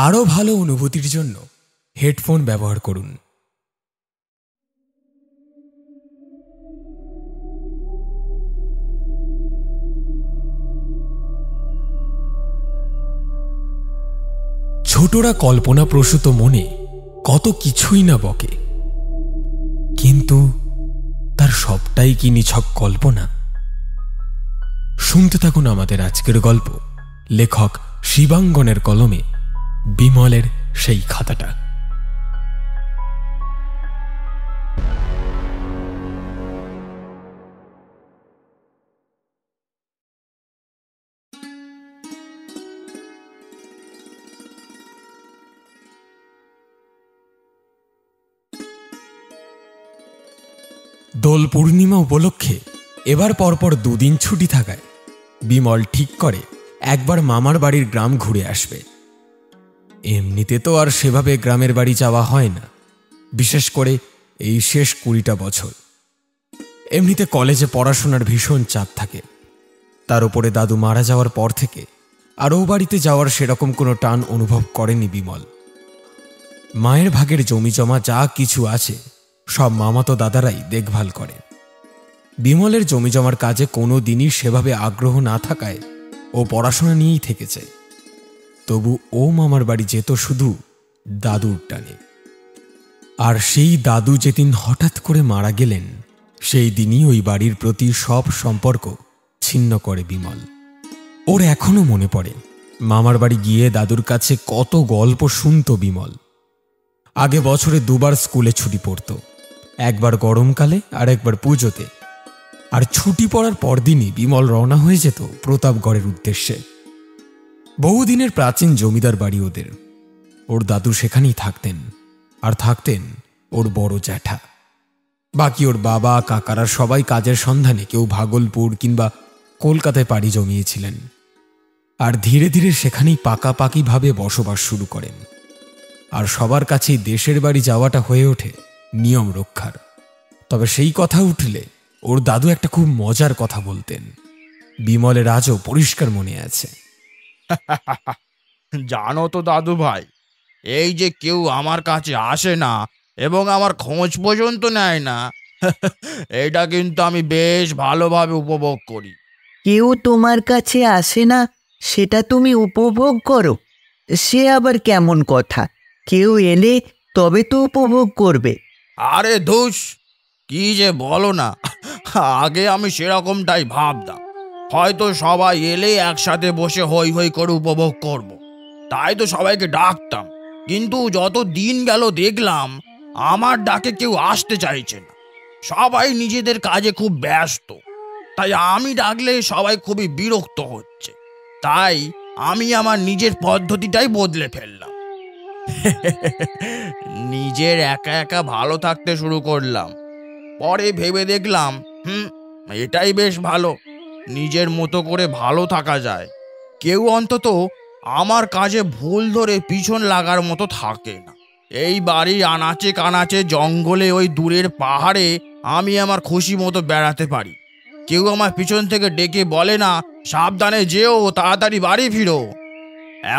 আরও ভালো অনুভূতির জন্য হেডফোন ব্যবহার করুন। ছোটরা কল্পনাপ্রসূত মনে কত কিছুই না বকে, কিন্তু তার সবটাই কি নিছক কল্পনা? শুনতে থাকুন আমাদের আজকের গল্প, লেখক শিবাঙ্গনের কলমে বিমলের সেই খাতাটা। দোল পূর্ণিমা উপলক্ষে এবার পরপর দুদিন ছুটি থাকায় বিমল ঠিক করে একবার মামার বাড়ির গ্রাম ঘুরে আসবে। এমনিতে তো আর সেভাবে গ্রামের বাড়ি যাওয়া হয় না, বিশেষ করে এই শেষ 20টা বছর। এমনিতে কলেজে পড়াশোনার ভীষণ চাপ থাকে, তার উপরে দাদু মারা যাওয়ার পর থেকে আর ও বাড়িতে যাওয়ার সেরকম কোনো টান অনুভব করেনি বিমল। মায়ের ভাগের জমি জমা যা কিছু আছে সব মামাতো দাদারাই দেখভাল করে। বিমলের জমি জমার কাজে কোনো দিনই সেভাবে আগ্রহ না থাকায় ও পড়াশোনা নিয়েই থেকেছে। তবু ও মামার বাড়ি যেত শুধু দাদুর টানে। আর সেই দাদু যেদিন হঠাৎ করে মারা গেলেন, সেই দিনই ওই বাড়ির প্রতি সব সম্পর্ক ছিন্ন করে বিমল। ওর এখনো মনে পড়ে মামার বাড়ি গিয়ে দাদুর কাছে কত গল্প শুনত বিমল। আগে বছরে 2বার স্কুলে ছুটি পড়ত, একবার গরমকালে আর একবার পুজোতে। আর ছুটি পড়ার পরদিনই বিমল রওনা হয়ে যেত প্রতাপগড়ের উদ্দেশ্যে। বহুদিনের প্রাচীন জমিদার বাড়ি ওদের। ওর দাদু সেখানেই থাকতেন, আর থাকতেন ওর বড় জ্যাঠা। বাকি ওর বাবা কাকারা সবাই কাজের সন্ধানে কেউ ভাগলপুর কিংবা কলকাতায় পাড়ি জমিয়েছিলেন, আর ধীরে ধীরে সেখানেই পাকাপাকিভাবে বসবাস শুরু করেন। আর সবার কাছেই দেশের বাড়ি যাওয়াটা হয়ে ওঠে নিয়ম রক্ষার। তবে সেই কথা উঠলে ওর দাদু একটা খুব মজার কথা বলতেন, বিমলের আজও পরিষ্কার মনে আছে। জানো তো দাদু ভাই, এই যে কেউ আমার কাছে আসে না এবং আমার খোঁজ পর্যন্ত নেয় না, এটা কিন্তু আমি বেশ ভালোভাবে উপভোগ করি। কেউ তোমার কাছে আসে না সেটা তুমি উপভোগ করো? সে আবার কেমন কথা? কেউ এলে তবে তো উপভোগ করবে। আরে ধুস, কি যে বলো না। আগে আমি সেরকমটাই ভাবতাম, হয়তো সবাই এলে একসাথে বসে হই হই করে উপভোগ করব, তাই তো সবাইকে ডাকতাম। কিন্তু যত দিন গেল দেখলাম আমার ডাকে কেউ আসতে চাইছে না, সবাই নিজেদের কাজে খুব ব্যস্ত। তাই আমি ডাকলে সবাই খুবই বিরক্ত হচ্ছে। তাই আমি আমার নিজের পদ্ধতিটাই বদলে ফেললাম। নিজের একা একা ভালো থাকতে শুরু করলাম। পরে ভেবে দেখলাম এটাই বেশ ভালো, নিজের মতো করে ভালো থাকা যায়। কেউ অন্তত আমার কাজে ভুল ধরে পিছন লাগার মতো থাকে না। এই বাড়ির আনাচে কানাচে জঙ্গলে ওই দূরের পাহাড়ে আমি আমার খুশি মতো বেড়াতে পারি। কেউ আমার পিছন থেকে ডেকে বলে না, সাবধানে যেও, তাড়াতাড়ি বাড়ি ফিরো।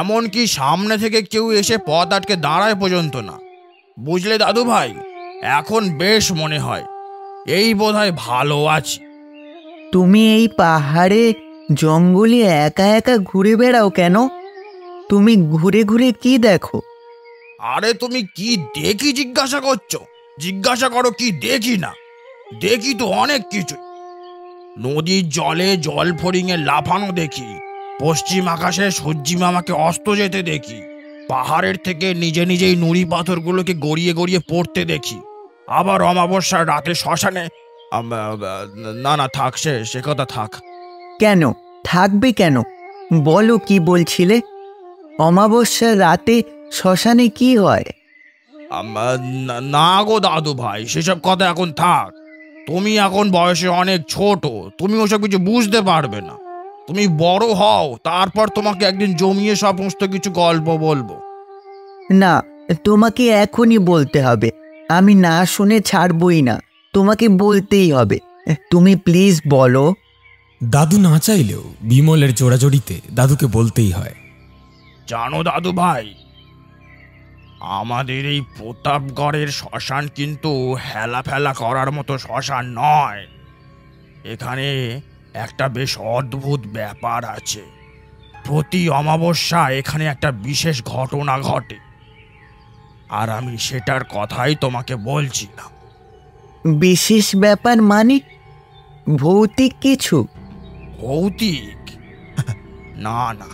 এমনকি সামনে থেকে কেউ এসে পথ আটকে দাঁড়ায় পর্যন্ত না। বুঝলে দাদু ভাই, এখন বেশ মনে হয় এই বোধহয় ভালো আছি। তুমি এই পাহাড়ে জঙ্গলে একা একা ঘুরে বেড়াও কেন? তুমি ঘুরে ঘুরে কি দেখো? আরে তুমি কি দেখি জিজ্ঞাসা করছো? জিজ্ঞাসা করো কি দেখি না। দেখি তো অনেক কিছু। নদীর জলে জল ফড়িংয়ে লাফানো দেখি, পশ্চিম আকাশে সূর্যি মামাকে অস্ত যেতে দেখি, পাহাড়ের থেকে নিজে নিজেই নুড়ি পাথরগুলোকে গড়িয়ে গড়িয়ে পড়তে দেখি। আবার অমাবস্যার রাতে শ্মশানে, না না থাক, সে কথা থাক। কেন থাকবে কেন? বলো কি বলছিলে? অমাবস্যার রাতে শ্মশানে কি হয়? না গো দাদু ভাই, সেসব কথা এখন থাক। তুমি এখন বয়সে অনেক ছোট, তুমি ওসব কিছু বুঝতে পারবে না। তুমি বড় হও, তারপর তোমাকে একদিন জমিয়ে সমস্ত কিছু গল্প বলবো। না, তোমাকে এখনই বলতে হবে। আমি না শুনে ছাড়বই না, তোমাকে বলতেই হবে। তুমি প্লিজ বলো। দাদু না চাইলেও বিমলের জোড়াজড়িতে দাদুকে বলতেই হয়। জানো দাদু ভাই, আমাদের এই প্রতাপগড়ের শ্মশান কিন্তু হেলা ফেলা করার মতো শ্মশান নয়। এখানে একটা বেশ অদ্ভুত ব্যাপার আছে। প্রতি অমাবস্যা এখানে একটা বিশেষ ঘটনা ঘটে, আর আমি সেটার কথাই তোমাকে বলছিলাম। বিশেষ ব্যাপার মানে ভৌতিক কিছু? ভৌতিক? না না,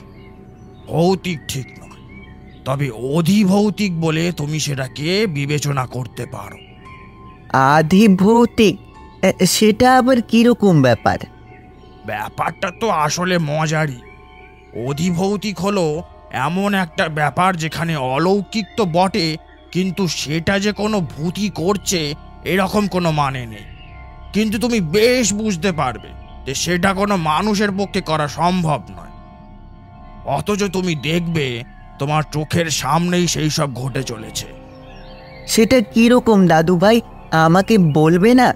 ভৌতিক ঠিক নয়, তবে অধিভৌতিক বলে তুমি সেটাকে বিবেচনা করতে পারো। আধি ভৌতিক? সেটা আবার কিরকম ব্যাপার? ব্যাপারটা তো আসলে মজারই। অধিভৌতিক হলো এমন একটা ব্যাপার যেখানে অলৌকিক তো বটে, কিন্তু সেটা যে কোনো ভূতই করছে এরকম কোনো মানে নেই। কিন্তু তুমি বেশ বুঝতে পারবে যে সেটা কোনো মানুষের পক্ষে করা সম্ভব নয়, অথচ তুমি দেখবে তোমার চোখের সামনেই সেই সব ঘটে চলেছে। সেটা কিরকম দাদু ভাই, আমাকে বলবে না?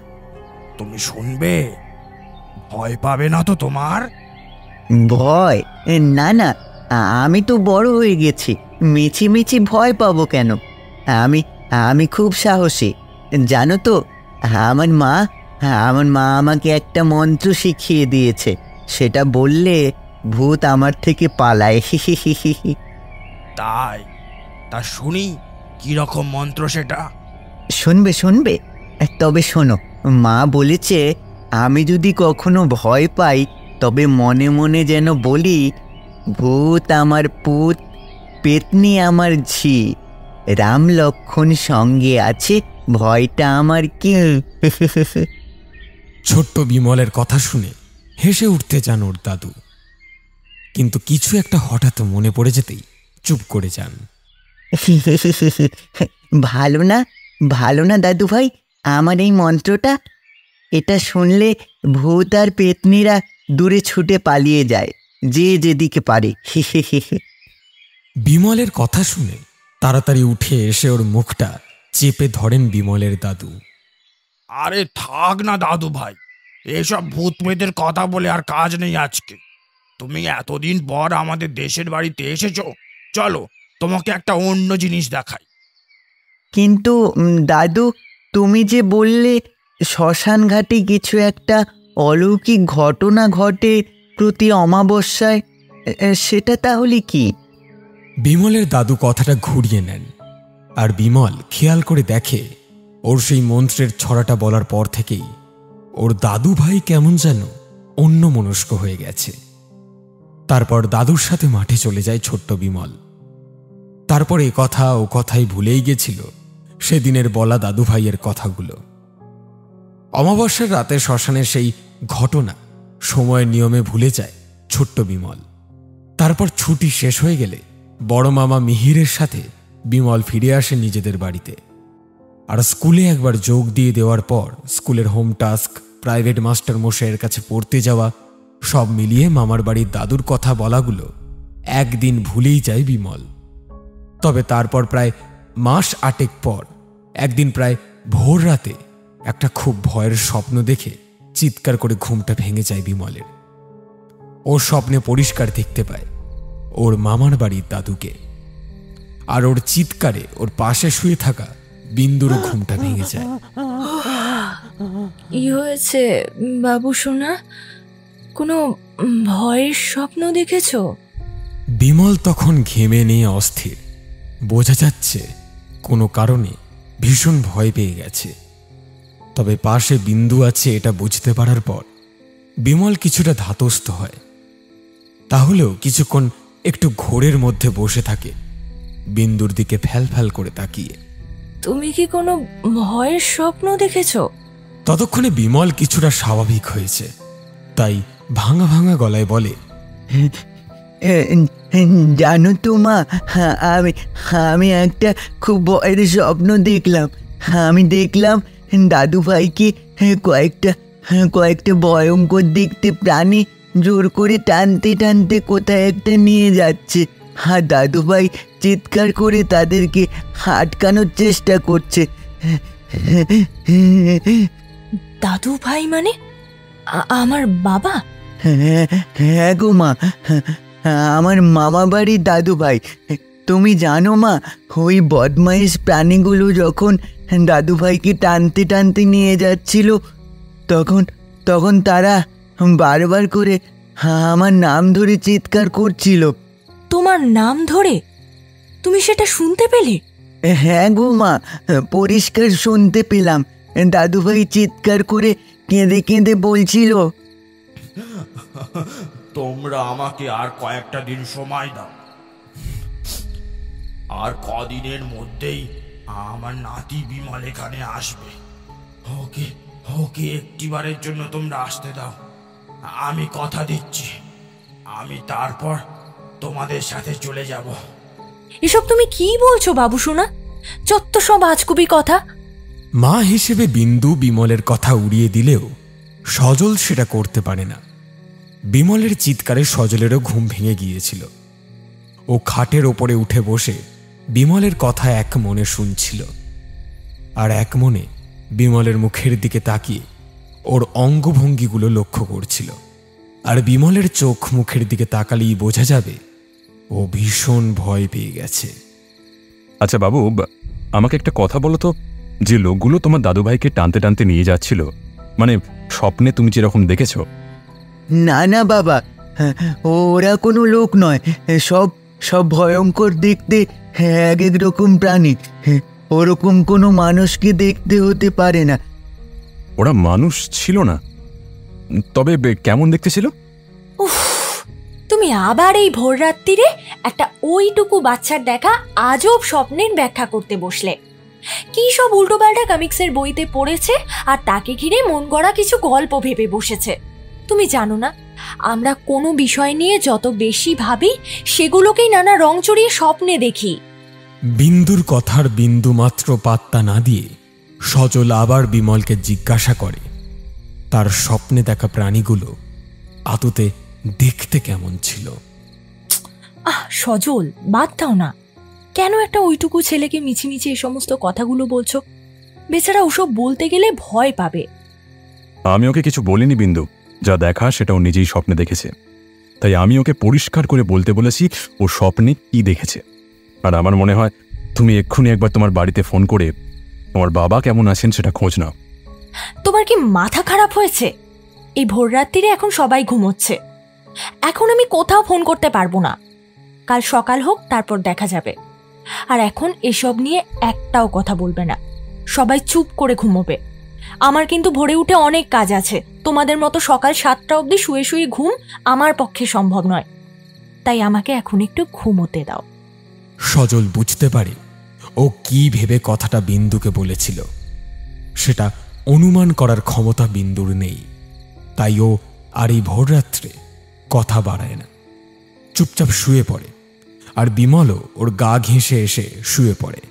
তুমি শুনবে, ভয় পাবে না তো তোমার? ভয়? না না, আমি তো বড় হয়ে গেছি, মিছি ভয় পাবো কেন? আমি আমি খুব সাহসী। জানো তো, আমার মা আমাকে একটা মন্ত্র শিখিয়ে দিয়েছে, সেটা বললে ভূত আমার থেকে পালায়। তাই? তা শুনি কি রকম মন্ত্র সেটা। শুনবে, তবে শোনো। মা বলেছে আমি যদি কখনো ভয় পাই তবে মনে মনে যেন বলি, ভূত আমার পুত, পেতনি আমার ঝি, রাম লক্ষণ সঙ্গে আছে, ভয়টা আমার কি। ছোট্ট বিমলের কথা শুনে হেসে উঠতে চান ওর দাদু, কিন্তু কিছু একটা হঠাৎ মনে পড়ে যেতেই চুপ করে যান। ভালো না দাদু ভাই আমার এই মন্ত্রটা? এটা শুনলে ভূত আর পেতনিরা দূরে ছুটে পালিয়ে যায়, যে যেদিকে পারে। বিমলের কথা শুনে তাড়াতাড়ি উঠে এসে ওর মুখটা চেপে ধরেন বিমলের দাদু। আরে থাক না দাদু ভাই, এসব ভূত প্রেতের কথা বলে আর কাজ নেই আজকে। তুমি এতদিন পর আমাদের দেশের বাড়িতে এসেছো, চলো তোমাকে একটা অন্য জিনিস দেখাই। কিন্তু দাদু, তুমি যে বললে শ্মশান ঘাটে কিছু একটা অলৌকিক ঘটনা ঘটে প্রতি অমাবস্যায়, সেটা তাহলে কি? বিমলের দাদু কথাটা ঘুরিয়ে নেন, আর বিমল খেয়াল করে দেখে ওর সেই মন্ত্রের ছড়াটা বলার পর থেকেই ওর দাদু ভাই কেমন যেন অন্যমনস্ক হয়ে গেছে। তারপর দাদুর সাথে মাঠে চলে যায় ছোট্ট বিমল। তারপর এ কথা ও কথাই ভুলেই গেছিল সেদিনের বলা দাদু ভাইয়ের কথাগুলো। অমাবস্যার রাতে শ্মশানের সেই ঘটনা সময়ের নিয়মে ভুলে যায় ছোট্ট বিমল। তারপর ছুটি শেষ হয়ে গেলে বড় মামা মিহিরের সাথে বিমল ফিরে আসে নিজেদের বাড়িতে। আর স্কুলে একবার যোগ দিয়ে দেওয়ার পর স্কুলের হোম টাস্ক, প্রাইভেট মাস্টার মশাইয়ের কাছে পড়তে যাওয়া, সব মিলিয়ে মামার বাড়ির দাদুর কথা বলাগুলো একদিন ভুলেই যায় বিমল। তবে তারপর প্রায় মাস 8 পর একদিন প্রায় ভোর রাতে একটা খুব ভয়ের স্বপ্ন দেখে চিৎকার করে ঘুমটা ভেঙে যায় বিমলের। ওর স্বপ্নে পরিষ্কার দেখতে পায় ওর মামার বাড়ির দাদুকে, আর ওর চিৎকারে ওর পাশে শুয়ে থাকা বিন্দুরও ঘুমটা ভেঙে যায়। কি হয়েছে বাবু সোনা? কোনো ভয়ের স্বপ্ন দেখেছো? বিমল তখন ঘেমে নিয়ে অস্থির। বোঝা যাচ্ছে কোনো কারণে ভীষণ ভয় পেয়ে গেছে। তবে পাশে বিন্দু আছে এটা বুঝতে পারার পর বিমল কিছুটা ধাতস্থ হয়। তাহলেও কিছুক্ষণ একটু ঘোরের মধ্যে বসে থাকে, বিন্দুর দিকে ফ্যাল করে তাকিয়ে। তুমি কি কোনো ভয়ের স্বপ্ন দেখেছো? ততক্ষণে বিমল কিছুটা স্বাভাবিক হয়েছে, তাই ভাঙা গলায় বলে, জানো তো মা, আমি একটা খুব ভয়ের স্বপ্ন দেখলাম। আমি দেখলাম দাদু ভাইকে কয়েকটা ভয়ঙ্কর দেখতে প্রাণী জোর করে টানতে কোথায় একটা নিয়ে যাচ্ছে। আর দাদু ভাই চিৎকার করে তাদেরকে আটকানোর চেষ্টা করছে। দাদু ভাই মানে আমার বাবা? হ্যাঁ গো মা, আমার মামা বাড়ির দাদু ভাই। তুমি জানো মা, ওই বদমাইশ প্রাণীগুলো যখন দাদুভাইকে টানতে টানতে নিয়ে যাচ্ছিল, তখন তখন তারা বারবার করে আমার নাম ধরে চিৎকার করছিল। তোমার নাম ধরে? তুমি সেটা শুনতে পেলে? হ্যাঁ গো মা, পরিষ্কার শুনতে পেলাম। দাদুভাই চিৎকার করে কেঁদে কেঁদে বলছিল, তোমরা আমাকে আর কয়েকটা দিন সময় দাও, আর কদিনের মধ্যেই আমার নাতি বিমল এখানে আসবে। ওকে ওকে একটিবারের জন্য তোমরা আসতে দাও। আমি কথা দিচ্ছি, আমি তারপর তোমাদের সাথে চলে যাব। এসব তুমি কি বলছো বাবু সোনা? যত সব আজগুবি কথা। মা হিসেবে বিন্দু বিমলের কথা উড়িয়ে দিলেও সজল সেটা করতে পারে না। বিমলের চিৎকারে সজলেরও ঘুম ভেঙে গিয়েছিল। ও খাটের ওপরে উঠে বসে বিমলের কথা এক মনে শুনছিল, আর এক মনে বিমলের মুখের দিকে তাকিয়ে ওর অঙ্গভঙ্গিগুলো লক্ষ্য করছিল। আর বিমলের চোখ মুখের দিকে তাকালেই বোঝা যাবে ও ভীষণ ভয় পেয়ে গেছে। আচ্ছা বাবু, আমাকে একটা কথা বলো তো, যে লোকগুলো তোমার দাদুভাইকে টানতে টানতে নিয়ে যাচ্ছিল, মানে স্বপ্নে তুমি যেরকম দেখেছ? না না বাবা, ওরা কোনো লোক নয়। সব সব ভয়ঙ্কর দেখতে এক এক রকম প্রাণী। ওরকম কোনো মানুষকে দেখতে হতে পারে না। ওরা মানুষ ছিল না, তবে কেমন দেখতে ছিল? উফ, তুমি আবার এই ভোর রাত্রিরে একটা ওইটুকু বাচ্চার দেখা আজব স্বপ্নের ব্যাখ্যা করতে বসলে। কি সব উল্টোপাল্টা কমিক্সের বইতে পড়েছে আর তাকে ঘিরে মন গড়া কিছু গল্প ভেবে বসেছে। তুমি জানো না, আমরা কোনো বিষয় নিয়ে যত বেশি ভাবি, সেগুলোকেই নানা রং চড়িয়ে স্বপ্নে দেখি। বিন্দুর কথার বিন্দু মাত্র পাত্তা না দিয়ে সজল আবার বিমলকে জিজ্ঞাসা করে, তার স্বপ্নে দেখা প্রাণীগুলো আদতে দেখতে কেমন ছিল। সজল, বাদ দাও না। কেন একটা ওইটুকু ছেলেকে মিছিমিছি এই সমস্ত কথাগুলো বলছো? বেচারা ওসব বলতে গেলে ভয় পাবে। আমি ওকে কিছু বলিনি বিন্দু, যা দেখা সেটা ও নিজেই স্বপ্নে দেখেছে। তাই আমি ওকে পরিষ্কার করে বলতে বলেছি ও স্বপ্নে কি দেখেছে। আর আমার মনে হয় তুমি এক্ষুনি একবার তোমার বাড়িতে ফোন করে তোমার বাবা কেমন আছেন সেটা খোঁজ নাও। তোমার কি মাথা খারাপ হয়েছে? এই ভোর রাত্রিরে এখন সবাই ঘুমোচ্ছে। এখন আমি কোথাও ফোন করতে পারবো না। কাল সকাল হোক, তারপর দেখা যাবে। আর এখন এসব নিয়ে একটাও কথা বলবে না। সবাই চুপ করে ঘুমোবে। আমার কিন্তু ভোরে উঠে অনেক কাজ আছে। তোমাদের মতো সকাল 7টা অবধি শুয়ে শুয়ে ঘুম আমার পক্ষে সম্ভব নয়। তাই আমাকে এখন একটু ঘুমোতে দাও। সজল বুঝতে পারে ও কি ভেবে কথাটা বিন্দুকে বলেছিল। সেটা অনুমান করার ক্ষমতা বিন্দুর নেই। তাই ও আর এই ভোররাত্রে কথা বাড়ায় না, চুপচাপ শুয়ে পড়ে। আর বিমলও ওর গা ঘেঁষে এসে শুয়ে পড়ে।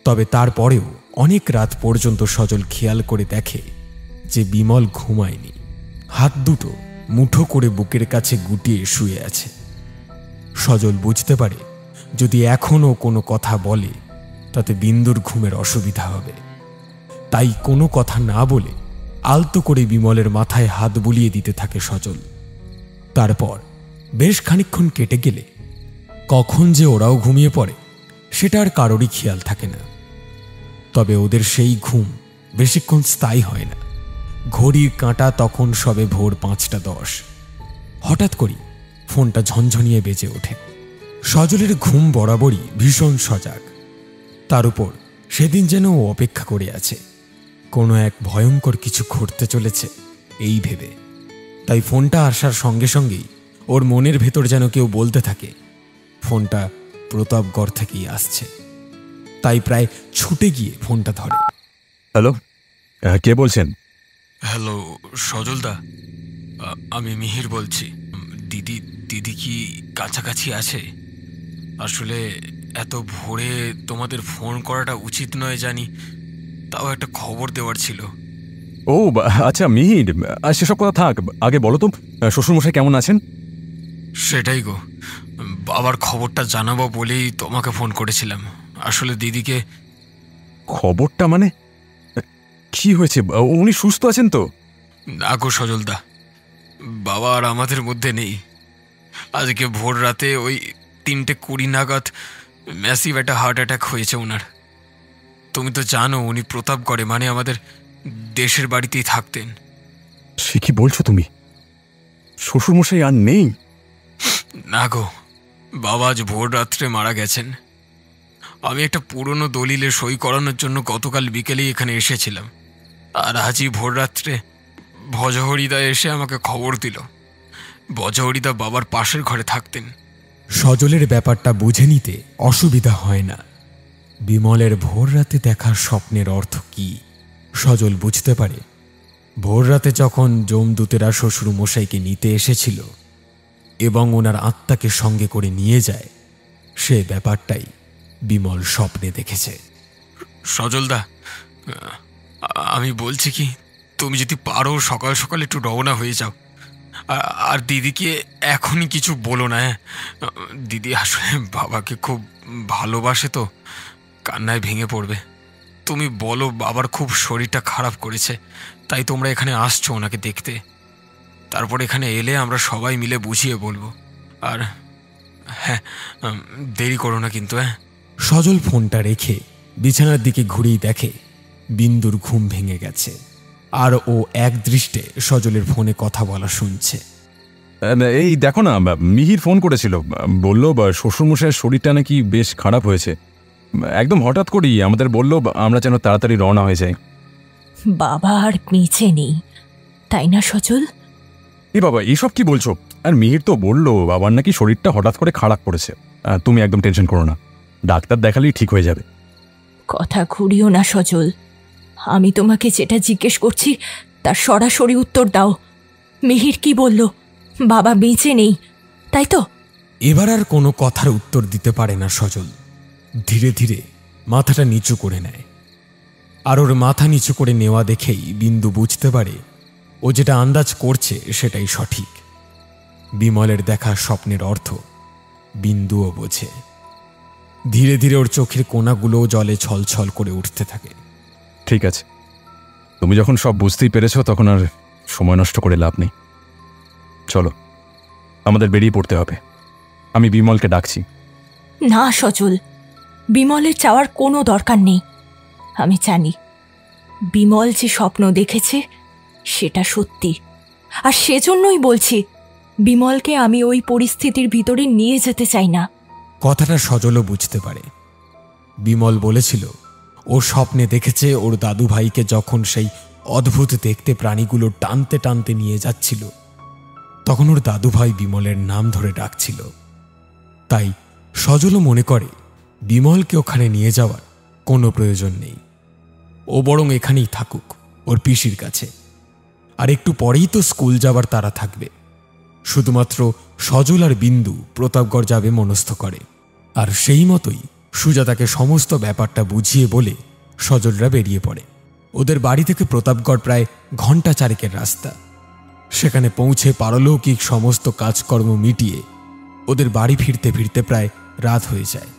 তবে তারপরেও অনেক রাত পর্যন্ত সজল খেয়াল করে দেখে যে বিমল ঘুমায়নি। হাত দুটো মুঠো করে বুকের কাছে গুটিয়ে শুয়ে আছে। সজল বুঝতে পারে যদি এখনও কোনো কথা বলে তাতে বিন্দুর ঘুমের অসুবিধা হবে। তাই কোনো কথা না বলে আলতো করে বিমলের মাথায় হাত বুলিয়ে দিতে থাকে সজল। তারপর বেশ খানিকক্ষণ কেটে গেলে কখন যে ওরাও ঘুমিয়ে পড়ে সেটা আর কারোরই খেয়াল থাকে না। তবে ওদের সেই ঘুম বেশিক্ষণ স্থায়ী হয় না। ঘড়ির কাঁটা তখন সবে ভোর 5টা 10। হঠাৎ করেই ফোনটা ঝনঝনিয়ে বেজে ওঠে। সজলের ঘুম বরাবরই ভীষণ সজাগ। তার উপর সেদিন যেন ও অপেক্ষা করে আছে কোনো এক ভয়ঙ্কর কিছু ঘটতে চলেছে এই ভেবে। তাই ফোনটা আসার সঙ্গে সঙ্গেই ওর মনের ভেতর যেন কেউ বলতে থাকে ফোনটা প্রতাপগড় থেকেই আসছে। তাই প্রায় ছুটে গিয়ে ফোনটা ধরে। হ্যালো, কে বলছেন? হ্যালো সজলদা, আমি মিহির বলছি। দিদি কি কাছাকাছি আছে? আসলে এত ভোরে তোমাদের ফোন করাটা উচিত নয় জানি, তাও একটা খবর দেওয়ার ছিল। ও আচ্ছা মিহির, সেসব কথা থাক, আগে বলো তো শ্বশুরমশাই কেমন আছেন? সেটাই গো, বাবার খবরটা জানাবো বলেই তোমাকে ফোন করেছিলাম। আসলে দিদিকে। খবরটা মানে কি হয়েছে? উনি সুস্থ আছেন তো? না গো সজলদা, বাবা আর আমাদের মধ্যে নেই। আজকে ভোর রাতে ওই 3:20 নাগাদ ম্যাসিভ একটা হার্ট অ্যাটাক হয়েছে ওনার। তুমি তো জানো উনি প্রতাপগড়ে, মানে আমাদের দেশের বাড়িতেই থাকতেন। সে কি বলছো তুমি? শ্বশুরমশাই আর নেই? না গো, বাবা আজ ভোর রাত্রে মারা গেছেন। আমি একটা পুরনো দলিলে সই করানোর জন্য গতকাল বিকেলেই এখানে এসেছিলাম, আর আজই ভোর রাত্রে ভজহরিদা এসে আমাকে খবর দিল। ভজহরিদা বাবার পাশের ঘরে থাকতেন। সজলের ব্যাপারটা বুঝে নিতে অসুবিধা হয় না। বিমলের ভোর রাতে দেখার স্বপ্নের অর্থ কি সজল বুঝতে পারে। ভোর রাতে যখন যমদূতেরা শ্বশুর মশাইকে নিতে এসেছিল এবং ওনার আত্মাকে সঙ্গে করে নিয়ে যায়, সে ব্যাপারটাই বিমল স্বপ্নে দেখেছে। সজলদা, আমি বলছি কি, তুমি যদি পারো সকাল সকাল একটু রওনা হয়ে যাও। আর দিদিকে এখনই কিছু বলো না। দিদি আসলে বাবাকে খুব ভালোবাসে তো, কান্নায় ভেঙে পড়বে। তুমি বলো বাবার খুব শরীরটা খারাপ করেছে, তাই তোমরা এখানে আসছো ওনাকে দেখতে। তারপর এখানে এলে আমরা সবাই মিলে বুঝিয়ে বলবো। আর হ্যাঁ, দেরি করো না কিন্তু। হ্যাঁ। সজল ফোনটা রেখে বিছানার দিকে ঘুরেই দেখে বিন্দুর ঘুম ভেঙে গেছে, আর ও এক দৃষ্টে সজলের ফোনে কথা বলা শুনছে। এই দেখো না, মিহির ফোন করেছিল, বলল শ্বশুরমশাইয়ের শরীরটা নাকি বেশ খারাপ হয়েছে। একদম হঠাৎ করেই আমাদের বলল আমরা যেন তাড়াতাড়ি রওনা হয়ে যাই। বাবা আর বেঁচে নেই, তাই না সজল? এ বাবা, এইসব কি বলছো? আর মিহির তো বললো বাবার নাকি শরীরটা হঠাৎ করে খারাপ পড়েছে। তুমি একদম টেনশন করো না, ডাক্তার দেখালেই ঠিক হয়ে যাবে। কথা ঘুরিও না সজল, আমি তোমাকে যেটা জিজ্ঞেস করছি তার সরাসরি উত্তর দাও। মিহির কি বলল? বাবা বেঁচে নেই, তাই তো? এবার আর কোনো কথার উত্তর দিতে পারে না সজল। ধীরে ধীরে মাথাটা নিচু করে নেয়, আর ওর মাথা নিচু করে নেওয়া দেখেই বিন্দু বুঝতে পারে ও যেটা আন্দাজ করছে সেটাই সঠিক। বিমলের দেখা স্বপ্নের অর্থ বিন্দুও বোঝে। ধীরে ধীরে ওর চোখের কোণাগুলোও জলে ছলছল করে উঠতে থাকে। ঠিক আছে, তুমি যখন সব বুঝতেই পেরেছ তখন আর সময় নষ্ট করে লাভ নেই। চলো, আমাদের বেরিয়ে পড়তে হবে। আমি বিমলকে ডাকছি। না সজল, বিমলের চাওয়ার কোনো দরকার নেই। আমি জানি বিমল যে স্বপ্ন দেখেছে সেটা সত্যি, আর সেজন্যই বলছি বিমলকে আমি ওই পরিস্থিতির ভিতরে নিয়ে যেতে চাই না। কথাটা সজলও বুঝতে পারে। বিমল বলেছিল ও স্বপ্নে দেখেছে ওর দাদু ভাইকে যখন সেই অদ্ভুত দেখতে প্রাণীগুলো টানতে টানতে নিয়ে যাচ্ছিল, তখন ওর দাদু ভাই বিমলের নাম ধরে ডাকছিল। তাই সজলও মনে করে বিমলকে ওখানে নিয়ে যাওয়ার কোনো প্রয়োজন নেই, ও বরং এখানেই থাকুক ওর পিসির কাছে। আর একটু পরেই তো স্কুল যাবার তারা থাকবে। শুধুমাত্র সজল আর বিন্দু প্রতাপগড় যাবে মনস্থ করে, আর সেই মতোই সুজাতাকে সমস্ত ব্যাপারটা বুঝিয়ে বলে সজলরা বেরিয়ে পড়ে। ওদের বাড়ি থেকে প্রতাপগড় প্রায় ঘণ্টা 4 রাস্তা। সেখানে পৌঁছে পারলৌকিক সমস্ত কাজকর্ম মিটিয়ে ওদের বাড়ি ফিরতে ফিরতে প্রায় রাত হয়ে যায়।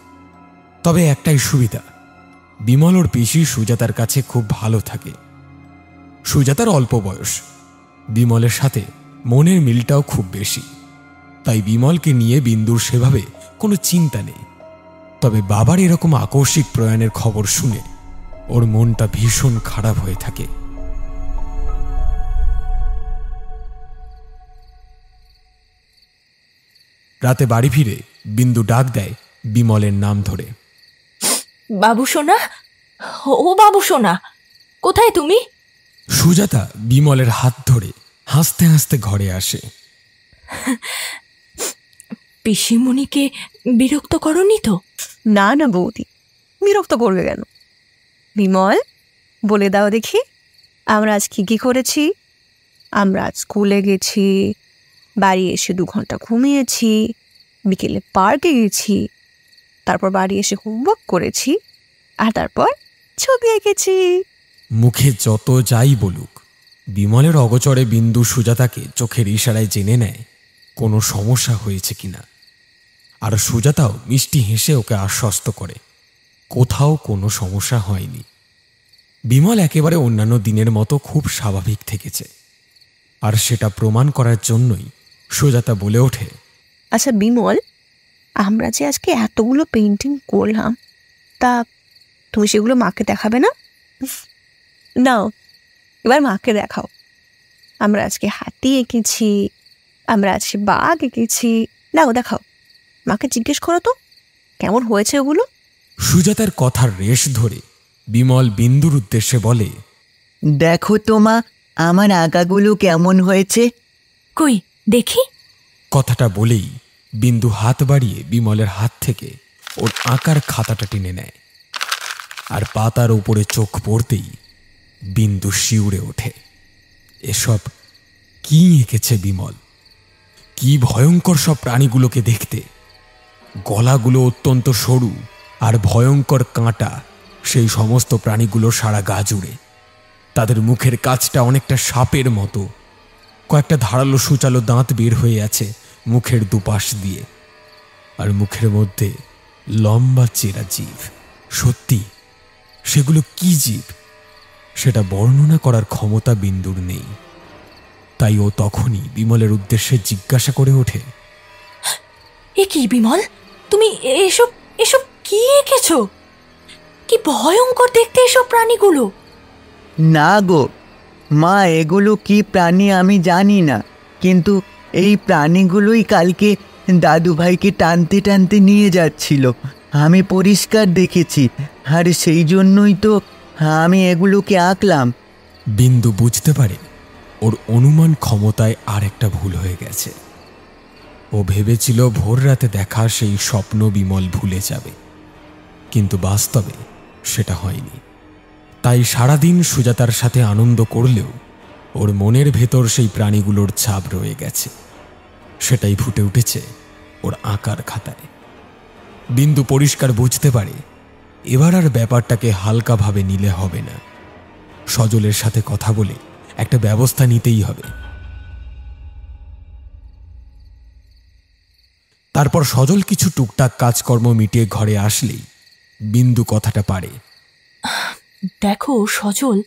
তবে একটাই সুবিধা, বিমল ওর পিসি সুজাতার কাছে খুব ভালো থাকে। সুজাতার অল্প বয়স, বিমলের সাথে মনের মিলটাও খুব বেশি, তাই বিমলকে নিয়ে বিন্দুর সেভাবে কোনো চিন্তা নেই। তবে বাবার এরকম আকস্মিক প্রয়াণের খবর শুনে ওর মনটা ভীষণ খারাপ হয়ে থাকে। রাতে বাড়ি ফিরে বিন্দু ডাক দেয় বিমলের নাম ধরে। বাবু সোনা, ও বাবু সোনা, কোথায় তুমি? সুজাতা বিমলের হাত ধরে হাসতে হাসতে ঘরে আসে। পিসিমণিকে বিরক্ত করনি তো? না না বৌদি, বিরক্ত করবে কেন? বিমল, বলে দাও দেখি আমরা আজ কি করেছি। আমরা আজ স্কুলে গেছি, বাড়ি এসে 2 ঘন্টা ঘুমিয়েছি, বিকেলে পার্কে গেছি, তারপর বাড়ি এসে হোমওয়ার্ক করেছি, আর তারপর ছবি এঁকেছি। মুখে যত যাই বলুক, বিমলের অগোচরে বিন্দু সুজাতাকে চোখের ইশারায় জেনে নেয় কোনো সমস্যা হয়েছে কিনা। আর সুজাতাও মিষ্টি হেসে ওকে আশ্বস্ত করে কোথাও কোনো সমস্যা হয়নি। বিমল একেবারে অন্যান্য দিনের মতো খুব স্বাভাবিক থেকেছে, আর সেটা প্রমাণ করার জন্যই সুজাতা বলে ওঠে, আচ্ছা বিমল, আমরা যে আজকে এতগুলো পেন্টিং করলাম, তা তুমি সেগুলো মাকে দেখাবে না? নাও, এবার মাকে দেখাও। আমরা আজকে হাতি এঁকেছি, আমরা আজকে বাঘ এঁকেছি, নাও দেখাও। মাকে জিজ্ঞেস করো তো কেমন হয়েছে ওগুলো। সুজাতার কথার রেশ ধরে বিমল বিন্দুর উদ্দেশ্যে বলে, দেখো তো মা, আমার আঁকাগুলো কেমন হয়েছে। কই দেখি। কথাটা বলেই বিন্দু হাত বাড়িয়ে বিমলের হাত থেকে ওর আঁকার খাতাটা টেনে নেয়। আর পাতার উপরে চোখ পড়তেই বিন্দু শিউরে ওঠে। এসব কি এঁকেছে বিমল! কি ভয়ঙ্কর সব প্রাণীগুলোকে দেখতে! গলাগুলো অত্যন্ত সরু আর ভয়ঙ্কর কাঁটা সেই সমস্ত প্রাণীগুলো সারা গা জুড়ে। তাদের মুখের কাছটা অনেকটা সাপের মতো। কয়েকটা ধারালো সূচালো দাঁত বের হয়ে আছে মুখের দুপাশ দিয়ে, আর মুখের মধ্যে লম্বা চেরা জিভ। সত্যি সেগুলো কি জীব সেটা বর্ণনা করার ক্ষমতা বিন্দুর নেই। তাই ও তখনই বিমলের উদ্দেশ্যে জিজ্ঞাসা করে ওঠে, এ কি বিমল, তুমি এসব এসব কি এঁকেছো? কি ভয়ঙ্কর দেখতে এসব প্রাণীগুলো। না গো মা, এগুলো কি প্রাণী আমি জানি না, কিন্তু এই প্রাণীগুলোই কালকে দাদু ভাইকে টানতে টানতে নিয়ে যাচ্ছিল। আমি পরিষ্কার দেখেছি, আর সেই জন্যই তো আমি এগুলোকে আঁকলাম। বিন্দু বুঝতে পারে ওর অনুমান ক্ষমতায় আর একটা ভুল হয়ে গেছে। ও ভেবেছিল ভোর রাতে দেখা সেই স্বপ্ন বিমল ভুলে যাবে, কিন্তু বাস্তবে সেটা হয়নি। তাই সারাদিন সুজাতার সাথে আনন্দ করলেও ওর মনের ভেতর সেই প্রাণীগুলোর ছাপ রয়ে গেছে। সেটাই ফুটে উঠেছে ওর আঁকার খাতায়। বিন্দু পরিষ্কার বুঝতে পারে এবার আর ব্যাপারটাকে হালকাভাবে নিলে হবে না। সজলের সাথে কথা বলে একটা ব্যবস্থা নিতেই হবে। তারপর সজল কিছু টুকটাক কাজকর্ম মিটিয়ে ঘরে আসলেই বিন্দু কথাটা পারে। দেখো সজল,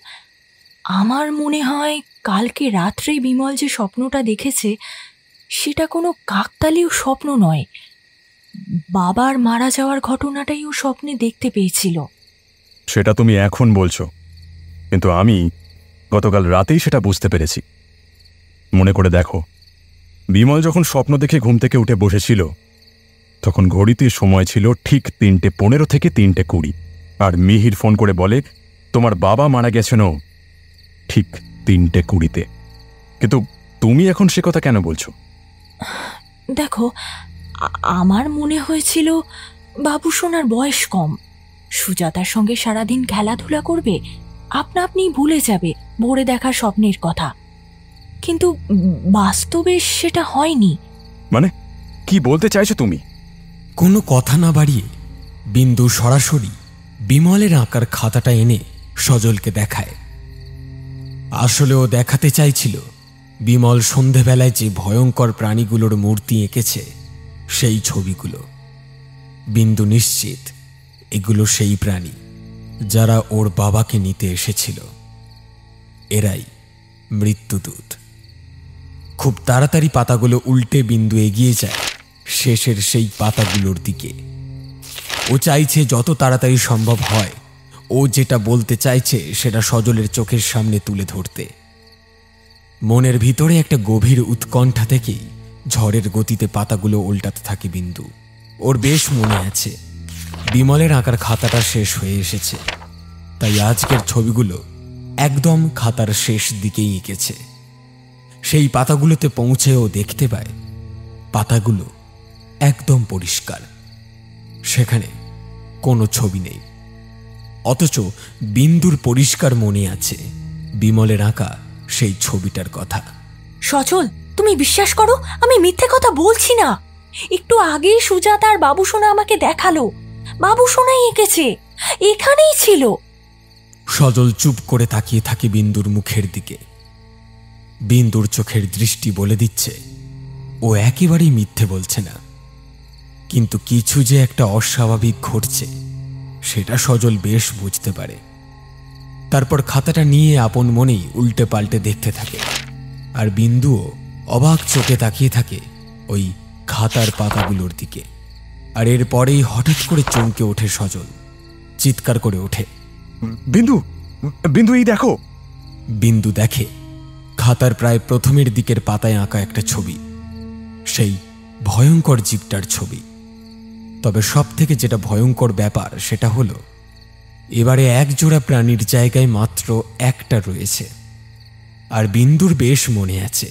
আমার মনে হয় কালকে রাত্রে বিমল যে স্বপ্নটা দেখেছে সেটা কোনো কাকতালীয় স্বপ্ন নয়। বাবার মারা যাওয়ার ঘটনাটাই ও স্বপ্নে দেখতে পেয়েছিল। সেটা তুমি এখন বলছো, কিন্তু আমি গতকাল রাতেই সেটা বুঝতে পেরেছি। মনে করে দেখো, বিমল যখন স্বপ্ন দেখে ঘুম থেকে উঠে বসেছিল তখন ঘড়িতে সময় ছিল ঠিক 3:15 থেকে 3:20, আর মিহির ফোন করে বলে তোমার বাবা মারা গেছেন ঠিক 3:20-তে। কিন্তু তুমি এখন সে কথা কেন বলছো? দেখো, আমার মনে হয়েছিল বাবু সোনার বয়স কম, সুজাতার সঙ্গে সারাদিন খেলাধুলা করবে, আপনা আপনি ভুলে যাবে ভোরে দেখা স্বপ্নের কথা। কিন্তু বাস্তবে সেটা হয়নি। মানে কি বলতে চাইছো তুমি? কোনো কথা না বাড়িয়ে বিন্দু সরাসরি বিমলের আঁকার খাতাটা এনে সজলকে দেখায়। আসলে ও দেখাতে চাইছিল বিমল সন্ধেবেলায় যে ভয়ঙ্কর প্রাণীগুলোর মূর্তি এঁকেছে সেই ছবিগুলো। বিন্দু নিশ্চিত এগুলো সেই প্রাণী যারা ওর বাবাকে নিতে এসেছিল। এরাই মৃত্যুদূত। খুব তাড়াতাড়ি পাতাগুলো উল্টে বিন্দু এগিয়ে যায় শেষের সেই পাতাগুলোর দিকে। ও চাইছে যত তাড়াতাড়ি সম্ভব হয় ও যেটা বলতে চাইছে সেটা সজলের চোখের সামনে তুলে ধরতে। মনের ভিতরে একটা গভীর উৎকণ্ঠা থেকেই ঝড়ের গতিতে পাতাগুলো উল্টাতে থাকে বিন্দু। ওর বেশ মনে আছে বিমলের আঁকার খাতাটা শেষ হয়ে এসেছে, তাই আজকের ছবিগুলো একদম খাতার শেষ দিকেই এঁকেছে। সেই পাতাগুলোতে পৌঁছে ও দেখতে পায় পাতাগুলো একদম পরিষ্কার, সেখানে কোনো ছবি নেই। অথচ বিন্দুর পরিষ্কার মনে আছে বিমলের আঁকা সেই ছবিটার কথা। সজল, তুমি বিশ্বাস করো আমি মিথ্যে কথা বলছি না। একটু আগেই সুজাতা আর বাবু সোনা আমাকে দেখালো, বাবু সোনাই এঁকেছে, এখানেই ছিল। সজল চুপ করে তাকিয়ে থাকে বিন্দুর মুখের দিকে। বিন্দুর চোখের দৃষ্টি বলে দিচ্ছে ও একেবারেই মিথ্যে বলছে না, কিন্তু কিছু যে একটা অস্বাভাবিক ঘটছে সেটা সজল বেশ বুঝতে পারে। তারপর খাতাটা নিয়ে আপন মনেই উল্টে পাল্টে দেখতে থাকে, আর বিন্দুও অবাক চোখে তাকিয়ে থাকে ওই খাতার পাতাগুলোর দিকে। আর এরপরেই হঠাৎ করে চমকে ওঠে সজল, চিৎকার করে ওঠে, বিন্দু, বিন্দু এই দেখো। বিন্দু দেখে খাতার প্রায় প্রথমের দিকের পাতায় আঁকা একটা ছবি, সেই ভয়ঙ্কর জীবটার ছবি। তবে সব থেকে যেটা ভয়ঙ্কর ব্যাপার সেটা হলো এবারে একজোড়া প্রাণীর জায়গায় মাত্র একটা রয়েছে। আর বিন্দুর বেশ মনে আছে,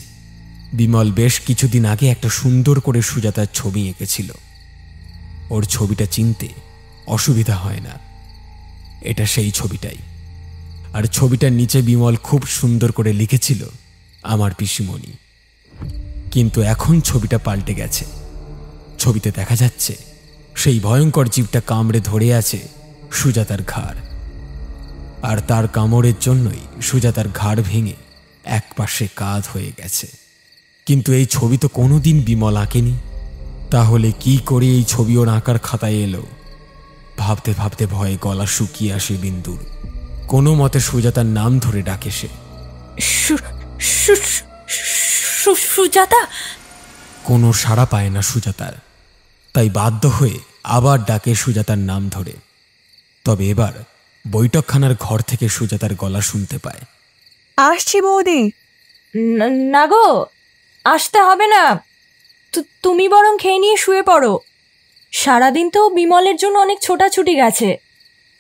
বিমল বেশ কিছুদিন আগে একটা সুন্দর করে সুজাতার ছবি এঁকেছিল। ওর ছবিটা চিনতে অসুবিধা হয় না, এটা সেই ছবিটাই। আর ছবিটার নিচে বিমল খুব সুন্দর করে লিখেছিল, আমার পিসিমণি। কিন্তু এখন ছবিটা পাল্টে গেছে। ছবিতে দেখা যাচ্ছে সেই ভয়ঙ্কর জীবটা কামড়ে ধরে আছে সুজাতার ঘাড়, আর তার কামড়ের জন্যই সুজাতার ঘাড় ভেঙে একপাশে কাঁধ হয়ে গেছে। কিন্তু এই ছবি তো কোনোদিন বিমল আঁকেনি, তাহলে কি করে এই ছবি ওর আঁকার খাতায় এলো? ভাবতে ভাবতে ভয়ে গলা শুকিয়ে আসে বিন্দুর। কোনো মতে সুজাতার নাম ধরে ডাকে সে, সুজাতা। কোনো সাড়া পায় না সুজাতার, তাই বাধ্য হয়ে আবার ডাকে সুজাতার নাম ধরে। তবে এবার বৈঠকখানার ঘর থেকে সুজাতার গলা শুনতে পায়, আসছি বৌদি। না গো, আসতে হবে না, তুমি বরং খেয়ে নিয়ে শুয়ে পড়ো। সারাদিন তো বিমলের জন্য অনেক ছোটাছুটি গেছে,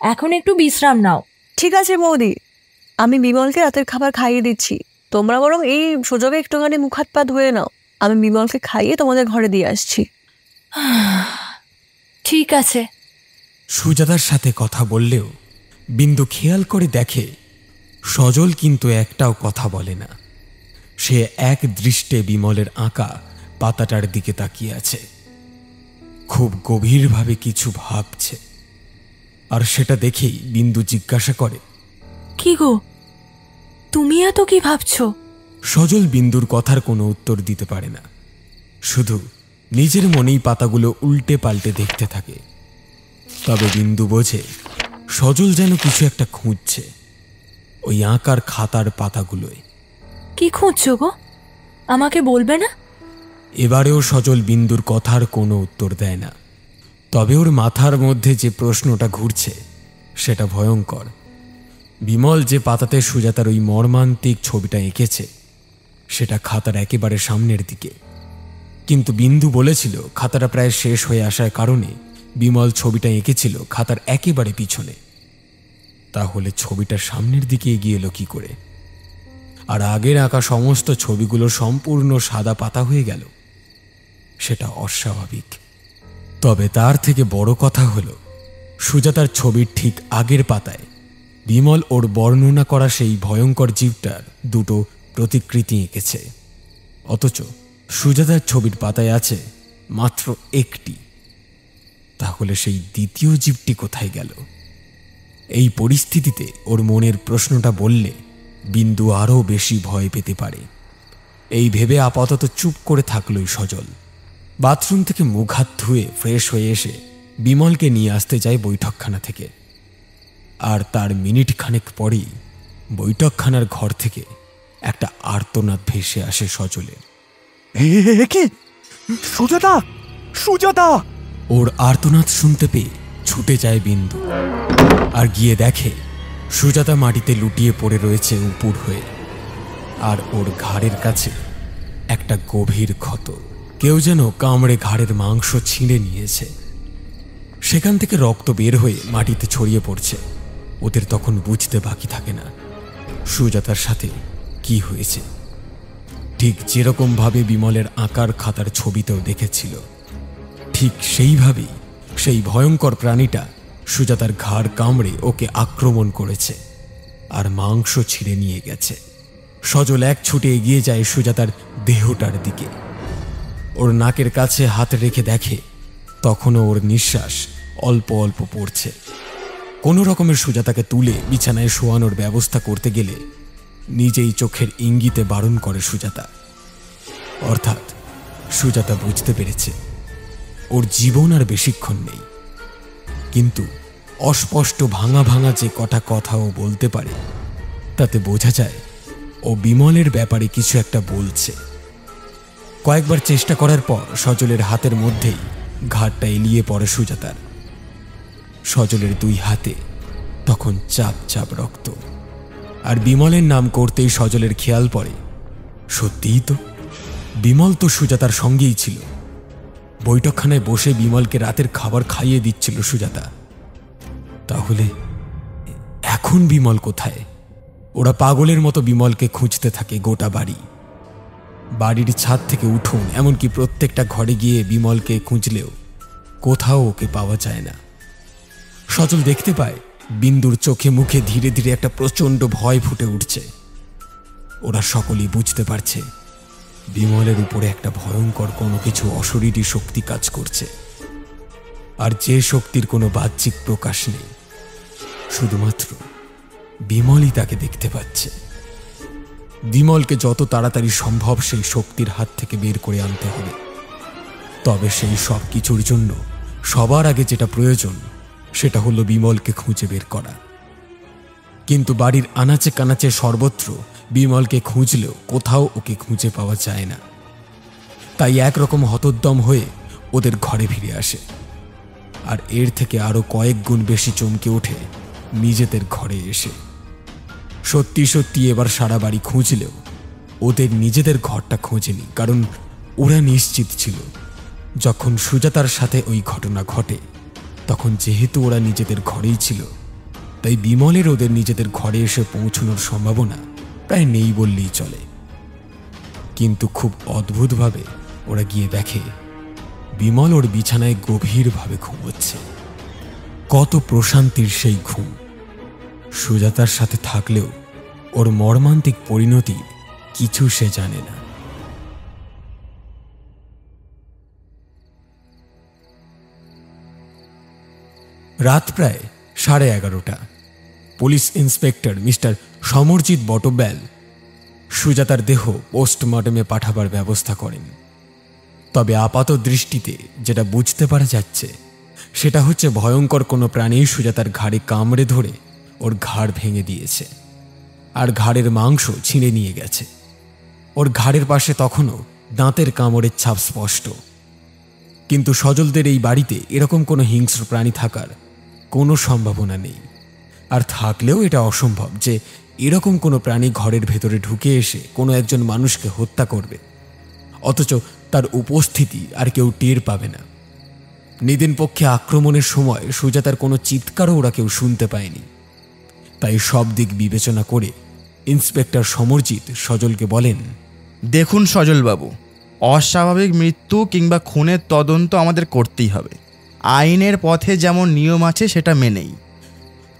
এখন একটু বিশ্রাম নাও। ঠিক আছে বৌদি, আমি বিমলকে রাতের খাবার খাইয়ে দিচ্ছি। তোমরা বরং এই সুযোগে একটুখানি মুখ হাত পা ধুয়ে নাও, আমি বিমলকে খাইয়ে তোমাদের ঘরে দিয়ে আসছি। ঠিক আছে। সুজাতার সাথে কথা বললেও বিন্দু খেয়াল করে দেখে সজল কিন্তু একটাও কথা বলে না। সে এক দৃষ্টে বিমলের আঁকা পাতাটার দিকে তাকিয়ে আছে, খুব গভীরভাবে কিছু ভাবছে। আর সেটা দেখেই বিন্দু জিজ্ঞাসা করে, কি গো, তুমি এত কি ভাবছো? সজল বিন্দুর কথার কোনো উত্তর দিতে পারে না, শুধু নিজের মনেই পাতাগুলো উল্টে পাল্টে দেখতে থাকে। তবে বিন্দু বোঝে সজল যেন কিছু একটা খুঁজছে ওই আঁকার খাতার পাতাগুলোয়। কি খুঁজছো গো, আমাকে বলবে না? এবারেও সজল বিন্দুর কথার কোনো উত্তর দেয় না। তবে ওর মাথার মধ্যে যে প্রশ্নটা ঘুরছে সেটা ভয়ঙ্কর। বিমল যে পাতাতে সুজাতার ওই মর্মান্তিক ছবিটা এঁকেছে সেটা খাতার একেবারে সামনের দিকে, কিন্তু বিন্দু বলেছিল খাতাটা প্রায় শেষ হয়ে আসার কারণে বিমল ছবিটা এঁকেছিল খাতার একেবারে পিছনে। তাহলে ছবিটা সামনের দিকে এগিয়ে এলো কি করে? আর আগের আঁকা সমস্ত ছবিগুলো সম্পূর্ণ সাদা পাতা হয়ে গেল, সেটা অস্বাভাবিক। তবে তার থেকে বড় কথা হলো সুজাতার ছবির ঠিক আগের পাতায় বিমল ওর বর্ণনা করা সেই ভয়ঙ্কর জীবটার দুটো প্রতিকৃতি এঁকেছে, অথচ সুজাতার ছবির পাতায় আছে মাত্র একটি। তাহলে সেই দ্বিতীয় জীবটি কোথায় গেল? এই পরিস্থিতিতে ওর মনের প্রশ্নটা বললে বিন্দু আরও বেশি ভয় পেতে পারে। এই ভেবে আপাতত চুপ করে থাকলই সজল। বাথরুম থেকে মুখ হাত ধুয়ে ফ্রেশ হয়ে এসে বিমলকে নিয়ে আসতে যায় বৈঠকখানা থেকে। আর তার মিনিট খানেক পরেই বৈঠকখানার ঘর থেকে একটা আর্তনাদ ভেসে আসে সজলের। কি সুজাতা, সুজাতা! ওর আর্তনাদ শুনতে পেয়ে ছুটে যায় বিন্দু, আর গিয়ে দেখে সুজাতা মাটিতে লুটিয়ে পড়ে রয়েছে উপুর হয়ে, আর ওর ঘাড়ের কাছে একটা গভীর ক্ষত। কেউ যেন কামড়ে ঘাড়ের মাংস ছিঁড়ে নিয়েছে। সেখান থেকে রক্ত বের হয়ে মাটিতে ছড়িয়ে পড়ছে। ওদের তখন বুঝতে বাকি থাকে না সুজাতার সাথে কি হয়েছে। ঠিক যেরকমভাবে বিমলের আঁকার খাতার ছবিতেও দেখেছিল, ঠিক সেইভাবেই সেই ভয়ঙ্কর প্রাণীটা সুজাতার ঘাড় কামড়ে ওকে আক্রমণ করেছে আর মাংস ছিঁড়ে নিয়ে গেছে। সজল এক ছুটে এগিয়ে যায় সুজাতার দেহটার দিকে। ওর নাকের কাছে হাত রেখে দেখে তখনও ওর নিঃশ্বাস অল্প অল্প পড়ছে। কোনো রকমের সুজাতাকে তুলে বিছানায় শোয়ানোর ব্যবস্থা করতে গেলে নিজেই চোখের ইঙ্গিতে বারণ করে সুজাতা। অর্থাৎ সুজাতা বুঝতে পেরেছে ওর জীবন আর বেশিক্ষণ নেই। কিন্তু অস্পষ্ট ভাঙা ভাঙা যে কটা কথা ও বলতে পারে তাতে বোঝা যায় ও বিমলের ব্যাপারে কিছু একটা বলছে। কয়েকবার চেষ্টা করার পর সজলের হাতের মধ্যেই ঘাড়টা এলিয়ে পড়ে সুজাতার। সজলের দুই হাতে তখন চাপ চাপ রক্ত। আর বিমলের নাম করতেই সজলের খেয়াল পড়ে, সত্যিই তো বিমল তো সুজাতার সঙ্গেই ছিল। বৈঠকখানায় বসে বিমলকে রাতের খাবার খাইয়ে দিচ্ছিল সুজাতা। তাহলে এখন বিমল কোথায়? ওরা পাগলের মতো বিমলকে খুঁজতে থাকে গোটা বাড়ি, বাড়ির ছাদ থেকে উঠোন, এমনকি প্রত্যেকটা ঘরে গিয়ে বিমলকে খুঁজলেও কোথাও ওকে পাওয়া যায় না। সজল দেখতে পায় বিন্দুর চোখে মুখে ধীরে ধীরে একটা প্রচণ্ড ভয় ফুটে উঠছে। ওরা সকলেই বুঝতে পারছে বিমলের উপরে একটা ভয়ঙ্কর কোনো কিছু অশরীরী শক্তি কাজ করছে, আর যে শক্তির কোনো বাহ্যিক প্রকাশ নেই, শুধুমাত্র বিমলই তাকে দেখতে পাচ্ছে। বিমলকে যত তাড়াতাড়ি সম্ভব সেই শক্তির হাত থেকে বের করে আনতে হবে। তবে সেই সব কিছুর জন্য সবার আগে যেটা প্রয়োজন সেটা হলো বিমলকে খুঁজে বের করা। কিন্তু বাড়ির আনাচে কানাচে সর্বত্র বিমলকে খুঁজলেও কোথাও ওকে খুঁজে পাওয়া যায় না। তাই একরকম হতোদ্যম হয়ে ওদের ঘরে ফিরে আসে, আর এর থেকে আরো কয়েক গুণ বেশি চমকে ওঠে নিজেদের ঘরে এসে। সত্যি সত্যি এবার সারা বাড়ি খুঁজলেও ওদের নিজেদের ঘরটা খোঁজেনি, কারণ ওরা নিশ্চিত ছিল যখন সুজাতার সাথে ওই ঘটনা ঘটে তখন যেহেতু ওরা নিজেদের ঘরেই ছিল, তাই বিমলের ওদের নিজেদের ঘরে এসে পৌঁছানোর সম্ভাবনা প্রায় নেই বললেই চলে। কিন্তু খুব অদ্ভুতভাবে ওরা গিয়ে দেখে বিমল ওর বিছানায় গভীরভাবে ঘুমোচ্ছে। কত প্রশান্তির সেই ঘুম! সুজাতার সাথে থাকলেও ওর মর্মান্তিক পরিণতি কিছু সে জানে না। রাত প্রায় 11:30। Police inspector mister Samarjit Batabyal সুজাতার দেহ পোস্টমর্টমে পাঠাবার ব্যবস্থা করেন। তবে আপাত দৃষ্টিতে যেটা বুঝতে পারা যাচ্ছে সেটা হচ্ছে ভয়ঙ্কর কোনো প্রাণী সুজাতার ঘাড়ে কামড়ে ধরে ওর ঘাড় ভেঙে দিয়েছে, আর ঘাড়ের মাংস ছিঁড়ে নিয়ে গেছে। ওর ঘাড়ের পাশে তখনও দাঁতের কামড়ের ছাপ স্পষ্ট। কিন্তু সজলদের এই বাড়িতে এরকম কোনো হিংস্র প্রাণী থাকার কোনো সম্ভাবনা নেই, আর থাকলেও এটা অসম্ভব যে এরকম কোনো প্রাণী ঘরের ভেতরে ঢুকে এসে কোনো একজন মানুষকে হত্যা করবে, অথচ তার উপস্থিতি আর কেউ টের পাবে না। নিদিন পক্ষে আক্রমণের সময় সুজাতার কোনো চিৎকারও ওরা কেউ শুনতে পায়নি। তাই সব দিক বিবেচনা করে ইন্সপেক্টর সমরজিৎ সজলকে বলেন, দেখুন সজলবাবু, অস্বাভাবিক মৃত্যু কিংবা খুনের তদন্ত আমাদের করতেই হবে। আইনের পথে যেমন নিয়ম আছে সেটা মেনেই।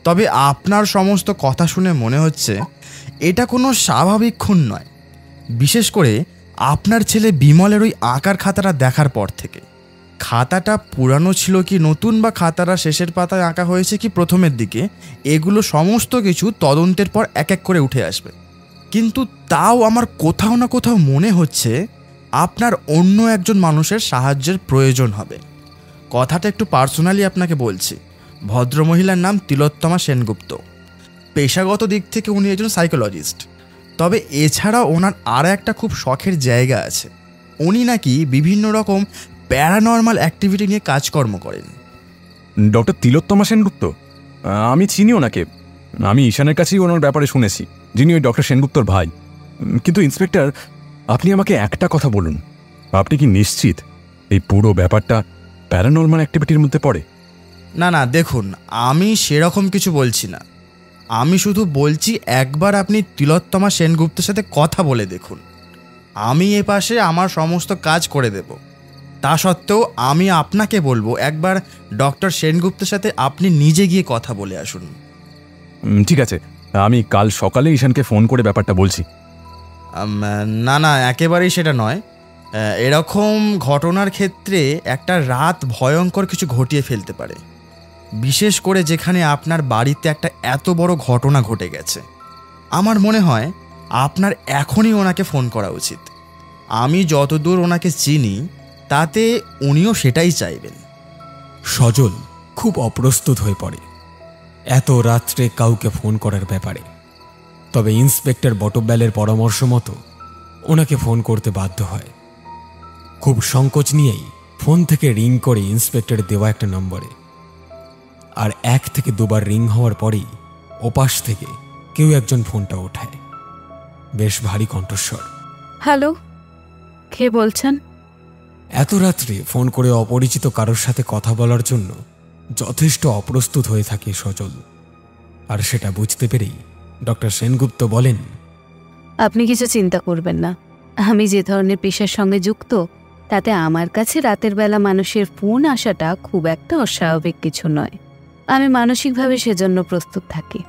তবে আপনার সমস্ত কথা শুনে মনে হচ্ছে এটা কোনো স্বাভাবিক খুন নয়, বিশেষ করে আপনার ছেলে বিমলের ওই আঁকার খাতাটা দেখার পর থেকে। খাতাটা পুরানো ছিল কি নতুন, বা খাতাটা শেষের পাতায় আঁকা হয়েছে কি প্রথমের দিকে, এগুলো সমস্ত কিছু তদন্তের পর এক এক করে উঠে আসবে। কিন্তু তাও আমার কোথাও না কোথাও মনে হচ্ছে আপনার অন্য একজন মানুষের সাহায্যের প্রয়োজন হবে। কথাটা একটু পার্সোনালি আপনাকে বলছি। ভদ্রমহিলার নাম তিলোত্তমা সেনগুপ্ত। পেশাগত দিক থেকে উনি একজন সাইকোলজিস্ট। তবে এছাড়া ওনার আর একটা খুব শখের জায়গা আছে। উনি নাকি বিভিন্ন রকম প্যারানর্মাল অ্যাক্টিভিটি নিয়ে কাজকর্ম করেন। ডক্টর তিলোত্তমা সেনগুপ্ত? আমি চিনি ওনাকে। আমি ঈশানের কাছেই ওনার ব্যাপারে শুনেছি, যিনি ওই ডক্টর সেনগুপ্তর ভাই। কিন্তু ইন্সপেক্টর, আপনি আমাকে একটা কথা বলুন, আপনি কি নিশ্চিত এই পুরো ব্যাপারটা প্যারানর্মাল অ্যাক্টিভিটির মধ্যে পড়ে? না না, দেখুন, আমি সেরকম কিছু বলছি না। আমি শুধু বলছি একবার আপনি তিলোত্তমা সেনগুপ্তের সাথে কথা বলে দেখুন। আমি এ পাশে আমার সমস্ত কাজ করে দেব। তা সত্ত্বেও আমি আপনাকে বলবো একবার ডক্টর সেনগুপ্তের সাথে আপনি নিজে গিয়ে কথা বলে আসুন। ঠিক আছে, আমি কাল সকালে ঈশানকে ফোন করে ব্যাপারটা বলছি। না না, একেবারেই সেটা নয়। এরকম ঘটনার ক্ষেত্রে একটা রাত ভয়ঙ্কর কিছু ঘটিয়ে ফেলতে পারে, বিশেষ করে যেখানে আপনার বাড়িতে একটা এত বড় ঘটনা ঘটে গেছে। আমার মনে হয় আপনার এখনই ওনাকে ফোন করা উচিত। আমি যতদূর ওনাকে চিনি তাতে উনিও সেটাই চাইবেন। সজল খুব অপ্রস্তুত হয়ে পড়ে এত রাত্রে কাউকে ফোন করার ব্যাপারে। তবে ইন্সপেক্টর বটব্যালের পরামর্শ মতো ওনাকে ফোন করতে বাধ্য হয়। খুব সংকোচ নিয়েই ফোন থেকে রিং করে ইন্সপেক্টর দেওয়া একটা নম্বরে। আর 1 থেকে 2 বার রিং হওয়ার পরেই ওপাশ থেকে কেউ একজন ফোনটা ওঠায়। বেশ ভারী কণ্ঠস্বর। হ্যালো, কে বলছেন? এত রাত্রে ফোন করে অপরিচিত কারোর সাথে কথা বলার জন্য যথেষ্ট অপ্রস্তুত হয়ে থাকে সজল। আর সেটা বুঝতে পেরেই ডক্টর সেনগুপ্ত বলেন, আপনি কিছু চিন্তা করবেন না। আমি যে ধরনের পেশার সঙ্গে যুক্ত, তাতে আমার কাছে রাতের বেলা মানুষের ফোন আসাটা খুব একটা অস্বাভাবিক কিছু নয়। আমি মানসিকভাবে সেজন্য প্রস্তুত থাকি।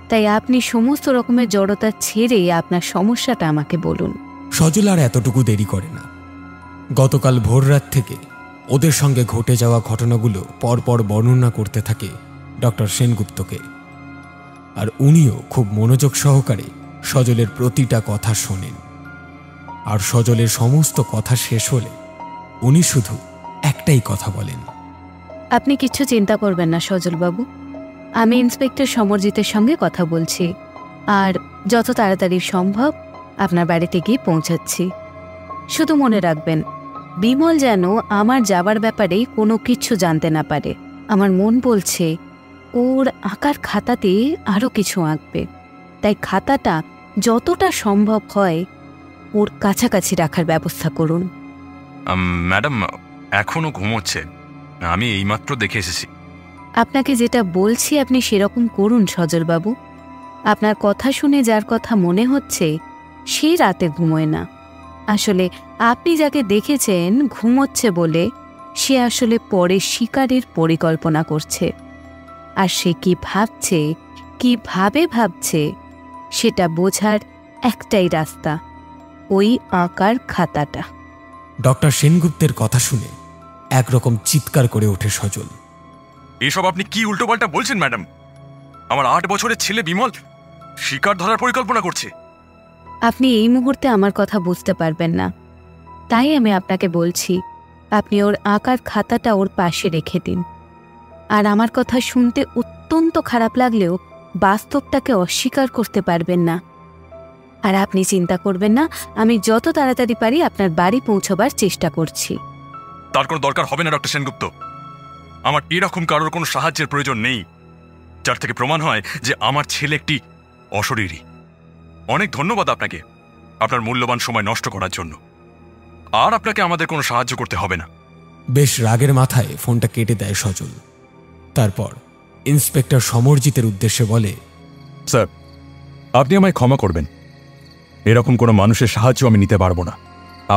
তাই আপনি সমস্ত রকমের জড়তা ছেড়ে আপনার সমস্যাটা আমাকে বলুন। সজল আর এতটুকু দেরি করে না। গতকাল ভোররাত থেকে ওদের সঙ্গে ঘটে যাওয়া ঘটনাগুলো পরপর বর্ণনা করতে থাকে ডক্টর সেনগুপ্তকে। আর উনিও খুব মনোযোগ সহকারে সজলের প্রতিটা কথা শোনেন। আর সজলের সমস্ত কথা শেষ হলে উনি শুধু একটাই কথা বলেন, আপনি কিচ্ছু চিন্তা করবেন না সজলবাবু। আমি ইন্সপেক্টর সমরজিতের সঙ্গে কথা বলছি, আর যত তাড়াতাড়ি সম্ভব আপনার বাড়িতে গিয়ে পৌঁছাচ্ছি। শুধু মনে রাখবেন, বিমল যেন আমার যাবার ব্যাপারে কোনো কিছু জানতে না পারে। আমার মন বলছে ওর আঁকার খাতাতে আরও কিছু আঁকবে, তাই খাতাটা যতটা সম্ভব হয় ওর কাছাকাছি রাখার ব্যবস্থা করুন। ম্যাডাম এখনো ঘুমোচ্ছে, আমি এইমাত্র দেখে এসেছি। আপনাকে যেটা বলছি আপনি সেরকম করুন সজলবাবু। আপনার কথা শুনে যার কথা মনে হচ্ছে সে রাতে ঘুমোয় না। আসলে আপনি যাকে দেখেছেন ঘুমোচ্ছে বলে সে আসলে পরে শিকারের পরিকল্পনা করছে। আর সে কি ভাবছে, কিভাবে ভাবছে, সেটা বোঝার একটাই রাস্তা, ওই আঁকার খাতাটা। ডক্টর সেনগুপ্তের কথা শুনে একরকম চিৎকার করে ওঠে সজল। এসব আপনি কি উল্টোপাল্টা বলছেন ম্যাডাম? আমার 8 বছরের ছেলে বিমল শিকার ধরার পরিকল্পনা করছে। আপনি এই মুহূর্তে আমার কথা বুঝতে পারবেন না, তাই আমি আপনাকে বলছি আপনি ওর আঁকার খাতাটা ওর পাশে রেখে দিন। আর আমার কথা শুনতে অত্যন্ত খারাপ লাগলেও বাস্তবটাকে অস্বীকার করতে পারবেন না। আর আপনি চিন্তা করবেন না, আমি যত তাড়াতাড়ি পারি আপনার বাড়ি পৌঁছবার চেষ্টা করছি। তার কোনো দরকার হবে না ডক্টর সেনগুপ্ত। আমার এরকম কারোর কোনো সাহায্যের প্রয়োজন নেই, যার থেকে প্রমাণ হয় যে আমার ছেলে একটি অশরীরী। অনেক ধন্যবাদ আপনাকে আপনার মূল্যবান সময় নষ্ট করার জন্য। আর আপনাকে আমাদের কোনো সাহায্য করতে হবে না। বেশ রাগের মাথায় ফোনটা কেটে দেয় সজল। তারপর ইন্সপেক্টর সমরজিতের উদ্দেশ্যে বলে, স্যার, আপনি আমায় ক্ষমা করবেন। এরকম কোনো মানুষের সাহায্য আমি নিতে পারবো না।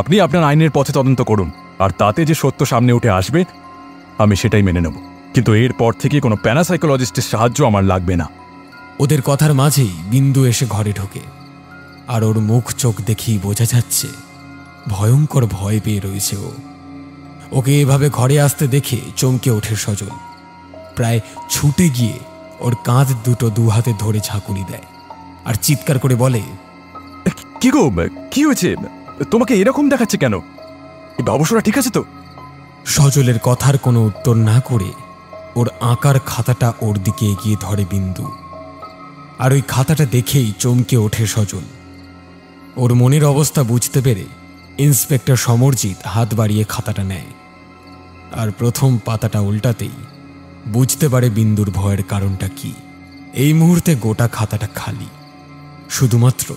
আপনি আপনার আইনের পথে তদন্ত করুন, আর তাতে যে সত্য সামনে উঠে আসবে আমি সেটাই মেনে নেব। কিন্তু এরপর থেকে কোনো প্যারাসাইকোলজিস্টের সাহায্য আমার লাগবে না। ওদের কথার মাঝেই বিন্দু এসে ঘরে ঢোকে। আর ওর মুখ চোখ দেখেই বোঝা যাচ্ছে ভয়ঙ্কর ভয় পেয়ে রয়েছে ও। ওকে এভাবে ঘরে আসতে দেখে চমকে ওঠে সজল। প্রায় ছুটে গিয়ে ওর কাঁধ দুটো 2 হাতে ধরে ঝাঁকুনি দেয় আর চিৎকার করে বলে, কি গো, কি হয়েছে? তোমাকে এরকম দেখাচ্ছে কেন? অবশ্যই ঠিক আছে তো? সজলের কথার কোনো উত্তর না করে ওর আঁকার খাতাটা ওর দিকে এগিয়ে ধরে বিন্দু। আর ওই খাতাটা দেখেই চমকে ওঠে সজল। ওর মনের অবস্থা বুঝতে পেরে ইন্সপেক্টর সমরজিৎ হাত বাড়িয়ে খাতাটা নেয়। আর প্রথম পাতাটা উল্টাতেই বুঝতে পারে বিন্দুর ভয়ের কারণটা কি। এই মুহূর্তে গোটা খাতাটা খালি, শুধুমাত্র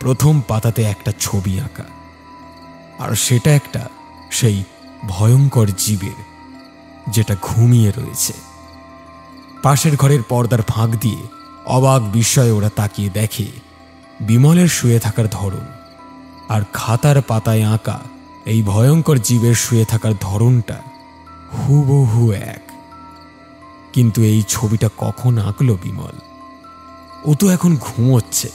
প্রথম পাতাতে একটা ছবি আঁকা। আর সেটা একটা সেই ভয়ঙ্কর জীবের, যেটা ঘুমিয়ে রয়েছে। পাশের ঘরের পর্দার ফাঁক দিয়ে অবাক বিস্ময়ে ওরা তাকিয়ে দেখে বিমলের শুয়ে থাকার ধরন আর খাতার পাতায় আঁকা এই ভয়ঙ্কর জীবের শুয়ে থাকার ধরনটা হুবহু এক। কিন্তু এই ছবিটা কখন আঁকলো বিমল? ও তো এখন ঘুমোচ্ছে।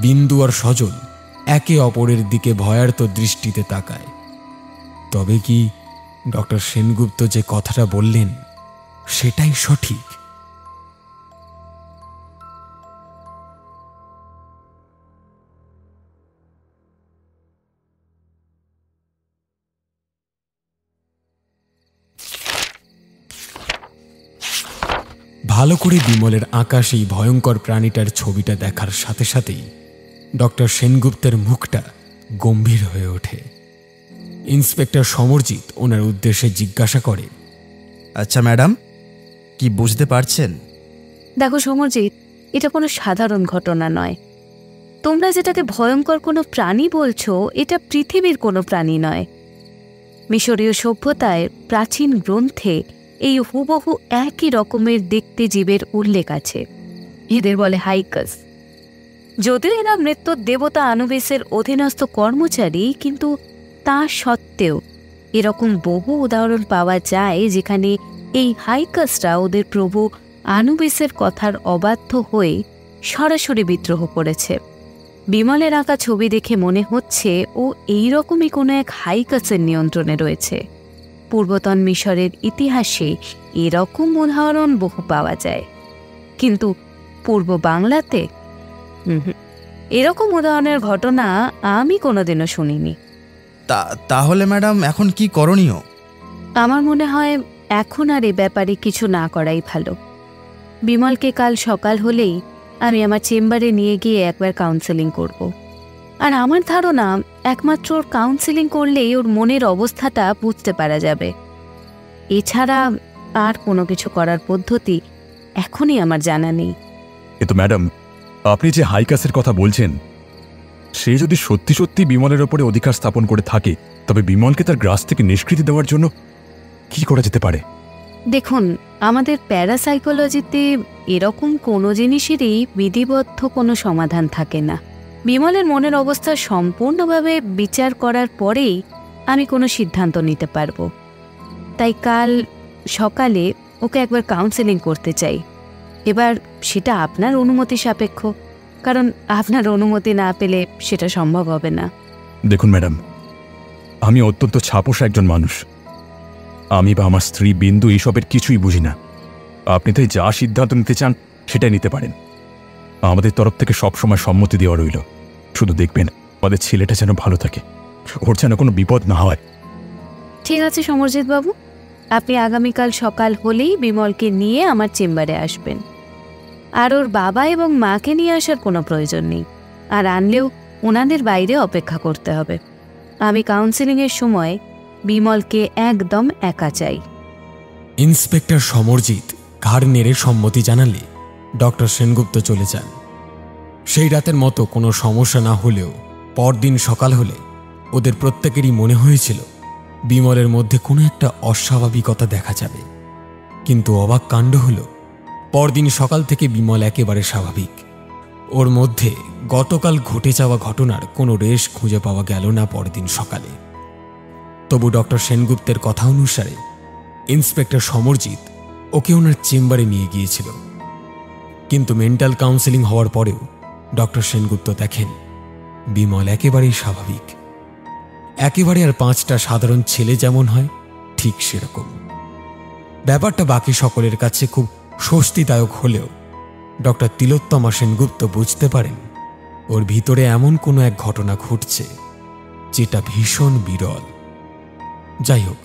বিন্দু আর সজল একে অপরের দিকে ভয়ার্ত দৃষ্টিতে তাকায়। তবে কি ডক্টর সেনগুপ্ত যে কথাটা বললেন সেটাই সঠিক? ভালো করে বিমলের আঁকা সেই ভয়ঙ্কর প্রাণীটার ছবিটা দেখার সাথে সাথেই ডক্টর সেনগুপ্তের মুখটা গম্ভীর হয়ে ওঠে ইন্সপেক্টর সমরজিৎ ওনার উদ্দেশ্যে জিজ্ঞাসা করে, আচ্ছা ম্যাডাম, কি বুঝতে পারছেন? দেখো সমরজিৎ, এটা কোনো সাধারণ ঘটনা নয়। তোমরা যেটাকে ভয়ঙ্কর কোনো প্রাণী বলছো, এটা পৃথিবীর কোনো প্রাণী নয়। মিশরীয় সভ্যতায় প্রাচীন গ্রন্থে এই হুবহু একই রকমের দেখতে জীবের উল্লেখ আছে। এদের বলে হাইকাস। যদিও এরা মৃত্যুর দেবতা আনুবিসের অধীনস্থ কর্মচারী, কিন্তু তা সত্ত্বেও এরকম বহু উদাহরণ পাওয়া যায় যেখানে এই হাইকাসরা ওদের প্রভু আনুবিসের কথার অবাধ্য হয়ে সরাসরি বিদ্রোহ করেছে। বিমলের আঁকা ছবি দেখে মনে হচ্ছে ও এইরকমই কোনো এক হাইকাসের নিয়ন্ত্রণে রয়েছে। পূর্বতন মিশরের ইতিহাসে এরকম উদাহরণ বহু পাওয়া যায়, কিন্তু পূর্ব বাংলাতে এরকম উদাহরণের ঘটনা আমি কোনোদিনও শুনিনি। তাহলে ম্যাডাম এখন কি করণীয়? আমার মনে হয় এখন আর এ ব্যাপারে কিছু না করাই ভালো। বিমলকে কাল সকাল হলেই আমি আমার চেম্বারে নিয়ে গিয়ে একবার কাউন্সেলিং করব। আর আমার ধারণা একমাত্র ওর কাউন্সেলিং করলেই ওর মনের অবস্থাটা বুঝতে পারা যাবে। এছাড়া আর কোনো কিছু করার পদ্ধতি এখনই আমার জানা নেই। কিন্তু ম্যাডাম, আপনি যে হাইকাসের কথা বলছেন, সে যদি সত্যি সত্যি বিমলের ওপরে অধিকার স্থাপন করে থাকে, তবে বিমলকে তার গ্রাস থেকে নিষ্কৃতি দেওয়ার জন্য কি করা যেতে পারে? দেখুন, আমাদের প্যারাসাইকোলজিতে এরকম কোনো জিনিসেরই বিধিবদ্ধ কোনো সমাধান থাকে না। বিমলের মনের অবস্থা সম্পূর্ণভাবে বিচার করার পরেই আমি কোনো সিদ্ধান্ত নিতে পারবো। তাই কাল সকালে ওকে একবার কাউন্সেলিং করতে চাই। এবার সেটা আপনার অনুমতি সাপেক্ষ, কারণ আপনার অনুমতি না পেলে সেটা সম্ভব হবে না। দেখুন ম্যাডাম, আমি অত্যন্ত ছাপোষা একজন মানুষ। আমি বা আমার স্ত্রী বিন্দু এইসবের কিছুই বুঝি না। আপনি তাই যা সিদ্ধান্ত নিতে চান সেটাই নিতে পারেন। আমাদের তরফ থেকে সবসময় সম্মতি দেওয়া রইল। শুধু দেখবেন আমাদের ছেলেটা যেন ভালো থাকে, ওর যেন কোনো বিপদ না হয়। ঠিক আছে সমরজিৎ বাবু, আপনি আগামীকাল সকাল হলেই বিমলকে নিয়ে আমার চেম্বারে আসবেন। আর ওর বাবা এবং মাকে নিয়ে আসার কোনো প্রয়োজন নেই, আর আনলেও ওনাদের বাইরে অপেক্ষা করতে হবে। আমি কাউন্সেলিংয়ের সময় বিমলকে একদম একা চাই। ইন্সপেক্টর সমরজিৎ ঘাড় নেড়ে সম্মতি জানালে ডক্টর সেনগুপ্ত চলে যান। সেই রাতের মতো কোনো সমস্যা না হলেও পরদিন সকাল হলে ওদের প্রত্যেকেরই মনে হয়েছিল বিমলের মধ্যে কোনো একটা অস্বাভাবিকতা দেখা যাবে। কিন্তু অবাক কাণ্ড হল, পরদিন সকাল থেকে বিমল একেবারে স্বাভাবিক। ওর মধ্যে গতকাল ঘটে যাওয়া ঘটনার কোনো রেশ খুঁজে পাওয়া গেল না পরদিন সকালে। তবু ডক্টর সেনগুপ্তের কথা অনুসারে ইন্সপেক্টর সমরজিৎ ওকে ওনার চেম্বারে নিয়ে গিয়েছিল। কিন্তু মেন্টাল কাউন্সেলিং হওয়ার পরেও ডক্টর সেনগুপ্ত দেখেন বিমল একেবারেই স্বাভাবিক। একেবারে আর 5টা সাধারণ ছেলে যেমন হয় ঠিক সেরকম। ব্যাপারটা বাকি সকলের কাছে খুব স্বস্তিদায়ক হলেও ডক্টর তিলোত্তমা সেনগুপ্ত বুঝতে পারেন ওর ভিতরে এমন কোনো এক ঘটনা ঘটছে যেটা ভীষণ বিরল। যাই হোক,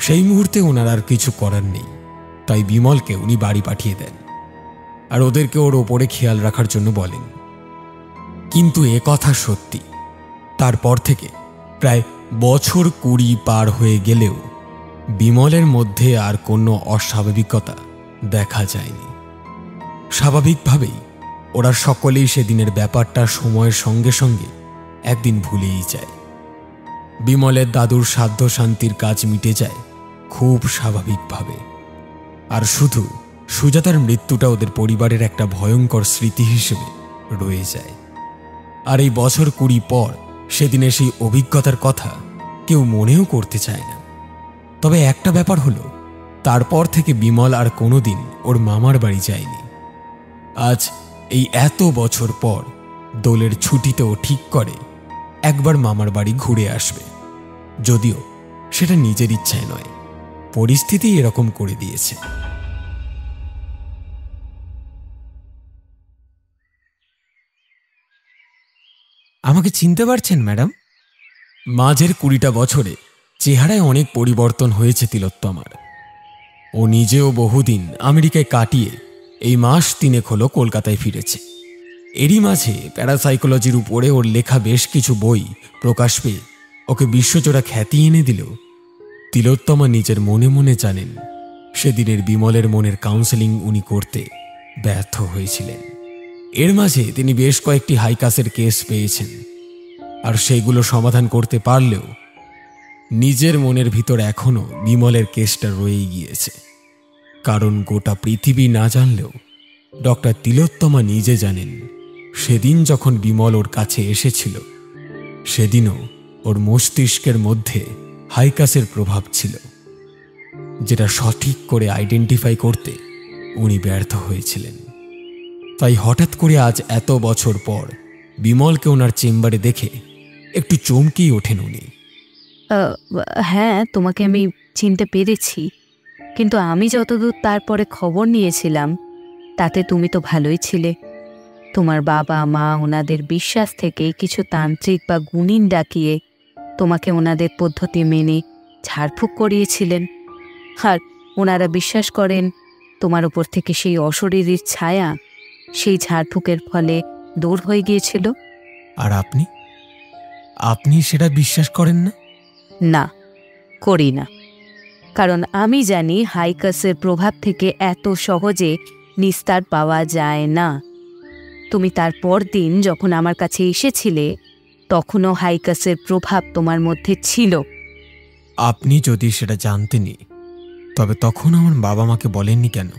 সেই মুহূর্তে ওনার আর কিছু করার নেই, তাই বিমলকে উনি বাড়ি পাঠিয়ে দেন আর ওদেরকে ওর ওপরে খেয়াল রাখার জন্য বলেন। কিন্তু এ কথা সত্যি, তারপর থেকে প্রায় বছর 20 পার হয়ে গেলেও বিমলের মধ্যে আর কোনো অস্বাভাবিকতা দেখা যায়নি। স্বাভাবিকভাবেই ওরা সকলেই সেদিনের ব্যাপারটা সময়ের সঙ্গে সঙ্গে একদিন ভুলেই যায়। বিমলের দাদুর সাধ্য শান্তির কাজ মিটে যায় খুব স্বাভাবিকভাবে। আর শুধু সুজাতার মৃত্যুটা ওদের পরিবারের একটা ভয়ঙ্কর স্মৃতি হিসেবে রয়ে যায়। আর এই বছর 20 পর সেদিনের সেই অভিজ্ঞতার কথা কেউ মনেও করতে চায় না। তবে একটা ব্যাপার হলো, তারপর থেকে বিমল আর কোনোদিন ওর মামার বাড়ি যায়নি। আজ এই এত বছর পর দোলের ছুটিতেও ঠিক করে একবার মামার বাড়ি ঘুরে আসবে, যদিও সেটা নিজের ইচ্ছায় নয়, পরিস্থিতি এরকম করে দিয়েছে। আমাকে চিনতে পারছেন ম্যাডাম? মাঝের 20টা বছরে চেহারায় অনেক পরিবর্তন হয়েছে তিলোত্তমার। ও নিজেও বহুদিন আমেরিকায় কাটিয়ে এই মাস 3 হলো কলকাতায় ফিরেছে। এরই মাঝে প্যারাসাইকোলজির উপরে ওর লেখা বেশ কিছু বই প্রকাশ পেয়ে ওকে বিশ্বজোড়া খ্যাতি এনে দিলেও তিলোত্তমা নিজের মনে মনে জানেন সেদিনের বিমলের মনের কাউন্সেলিং উনি করতে ব্যর্থ হয়েছিলেন। এর মাঝে তিনি বেশ কয়েকটি হাইকাসের কেস পেয়েছেন, আর সেইগুলো সমাধান করতে পারলেও নিজের মনের ভিতর এখনও বিমলের কেসটা রয়েই গিয়েছে। কারণ গোটা পৃথিবী না জানলেও ডক্টর তিলোত্তমা নিজে জানেন সেদিন যখন বিমল ওর কাছে এসেছিল সেদিনও ওর মস্তিষ্কের মধ্যে হাইকাসের প্রভাব ছিল, যেটা সঠিক করে আইডেন্টিফাই করতে উনি ব্যর্থ হয়েছিলেন। তাই হঠাৎ করে আজ এত বছর পর বিমলকে ওনার চেম্বারে দেখে একটু চমকেই ওঠেন উনি। হ্যাঁ, তোমাকে আমি চিনতে পেরেছি, কিন্তু আমি যতদূর তারপরে খবর নিয়েছিলাম তাতে তুমি তো ভালোই ছিলে। তোমার বাবা মা ওনাদের বিশ্বাস থেকে কিছু তান্ত্রিক বা গুণিন ডাকিয়ে তোমাকে ওনাদের পদ্ধতি মেনে ঝাড়ফুঁক করিয়েছিলেন, আর ওনারা বিশ্বাস করেন তোমার উপর থেকে সেই অশরীরীর ছায়া সেই ঝাড়ফুঁকের ফলে দূর হয়ে গিয়েছিল। আর আপনি সেটা বিশ্বাস করেন না? না, করি না, কারণ আমি জানি হাইকাসের প্রভাব থেকে এত সহজে নিস্তার পাওয়া যায় না। তুমি তার পরদিন যখন আমার কাছে এসেছিলে তখনও হাইকাসের প্রভাব তোমার মধ্যে ছিল। আপনি যদি সেটা জানতেনই তবে তখন আমার বাবা মাকে বলেননি কেন?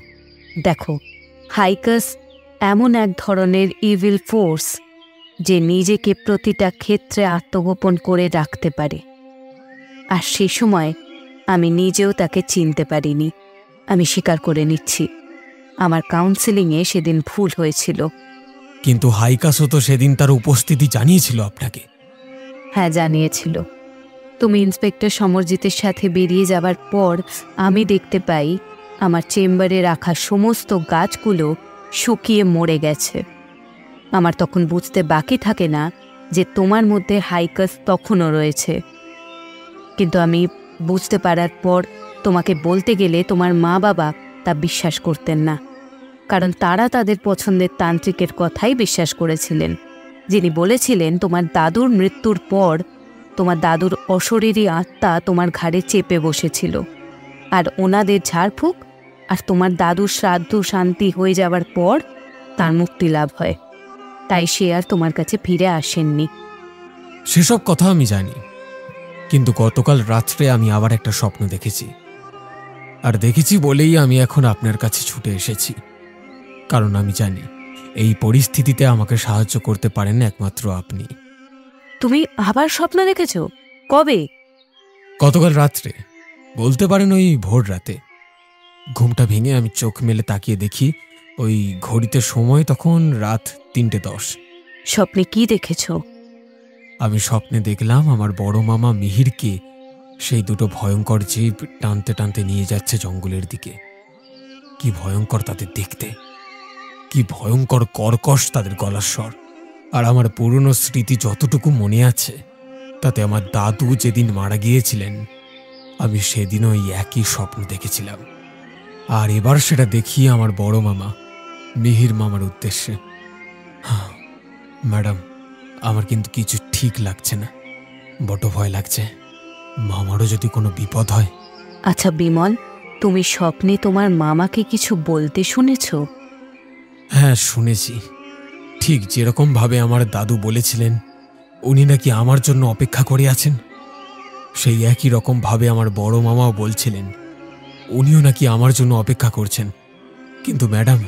দেখো, হাইকাস এমন এক ধরনের ইভিল ফোর্স যে নিজেকে প্রতিটা ক্ষেত্রে আত্মগোপন করে রাখতে পারে, আর সে সময় আমি নিজেও তাকে চিনতে পারিনি। আমি স্বীকার করে নিচ্ছি, আমার কাউন্সেলিংয়ে সেদিন ভুল হয়েছিল। কিন্তু হাইকাসও তো সেদিন তার উপস্থিতি জানিয়েছিল আপনাকে। হ্যাঁ, জানিয়েছিল। তুমি ইন্সপেক্টর সমরজিতের সাথে বেরিয়ে যাবার পর আমি দেখতে পাই আমার চেম্বারে রাখা সমস্ত গাছগুলো শুকিয়ে মরে গেছে। আমার তখন বুঝতে বাকি থাকে না যে তোমার মধ্যে হাইকাস তখনও রয়েছে, কিন্তু আমি বুঝতে পারার পর তোমাকে বলতে গেলে তোমার মা বাবা তা বিশ্বাস করতেন না, কারণ তারা তাদের পছন্দের তান্ত্রিকের কথাই বিশ্বাস করেছিলেন, যিনি বলেছিলেন তোমার দাদুর মৃত্যুর পর তোমার দাদুর অশরীরী আত্মা তোমার ঘাড়ে চেপে বসেছিল, আর ওনাদের ঝাড়ফুঁক আর তোমার দাদুর শ্রাদ্ধ শান্তি হয়ে যাওয়ার পর তার মুক্তি লাভ হয়। তাই সে আর তোমার কাছে ফিরে আসেননি। সেসব কথা আমি জানি, কিন্তু গতকাল রাত্রে আমি আবার একটা স্বপ্ন দেখেছি, আর দেখেছি বলেই আমি এখন আপনার কাছে ছুটে এসেছি। কারণ আমি জানি এই পরিস্থিতিতে আমাকে সাহায্য করতে পারেন একমাত্র আপনি। তুমি আবার স্বপ্ন দেখেছ? কবে? গতকাল রাত্রে, বলতে পারেন ওই ভোর রাতে। ঘুমটা ভেঙে আমি চোখ মেলে তাকিয়ে দেখি ওই ঘড়িতে সময় তখন রাত 3:10। স্বপ্নে কি দেখেছ? আমি স্বপ্নে দেখলাম আমার বড় মামা মিহিরকে সেই দুটো ভয়ঙ্কর জীব টানতে টানতে নিয়ে যাচ্ছে জঙ্গলের দিকে। কি ভয়ঙ্কর তাদের দেখতে, কি ভয়ঙ্কর কর্কশ তাদের গলার স্বর। আর আমার পুরনো স্মৃতি যতটুকু মনে আছে তাতে আমার দাদু যেদিন মারা গিয়েছিলেন আমি সেদিনও এই একই স্বপ্ন দেখেছিলাম। আর এবার সেটা দেখি আমার বড় মামা মিহির মামার উদ্দেশ্যে। ম্যাডাম, আমার কিন্তু কিছু ঠিক লাগছে না, বড় ভয় লাগছে। মামারও যদি কোনো বিপদ হয়। আচ্ছা বিমল, তুমি স্বপ্নে তোমার মামাকে কিছু বলতে শুনেছ? হ্যাঁ, শুনেছি। ঠিক যেরকম ভাবে আমার দাদু বলেছিলেন উনি নাকি আমার জন্য অপেক্ষা করে আছেন, সেই একই রকম ভাবে আমার বড় মামাও বলছিলেন উনিও নাকি আমার জন্য অপেক্ষা করছেন। কিন্তু ম্যাডাম,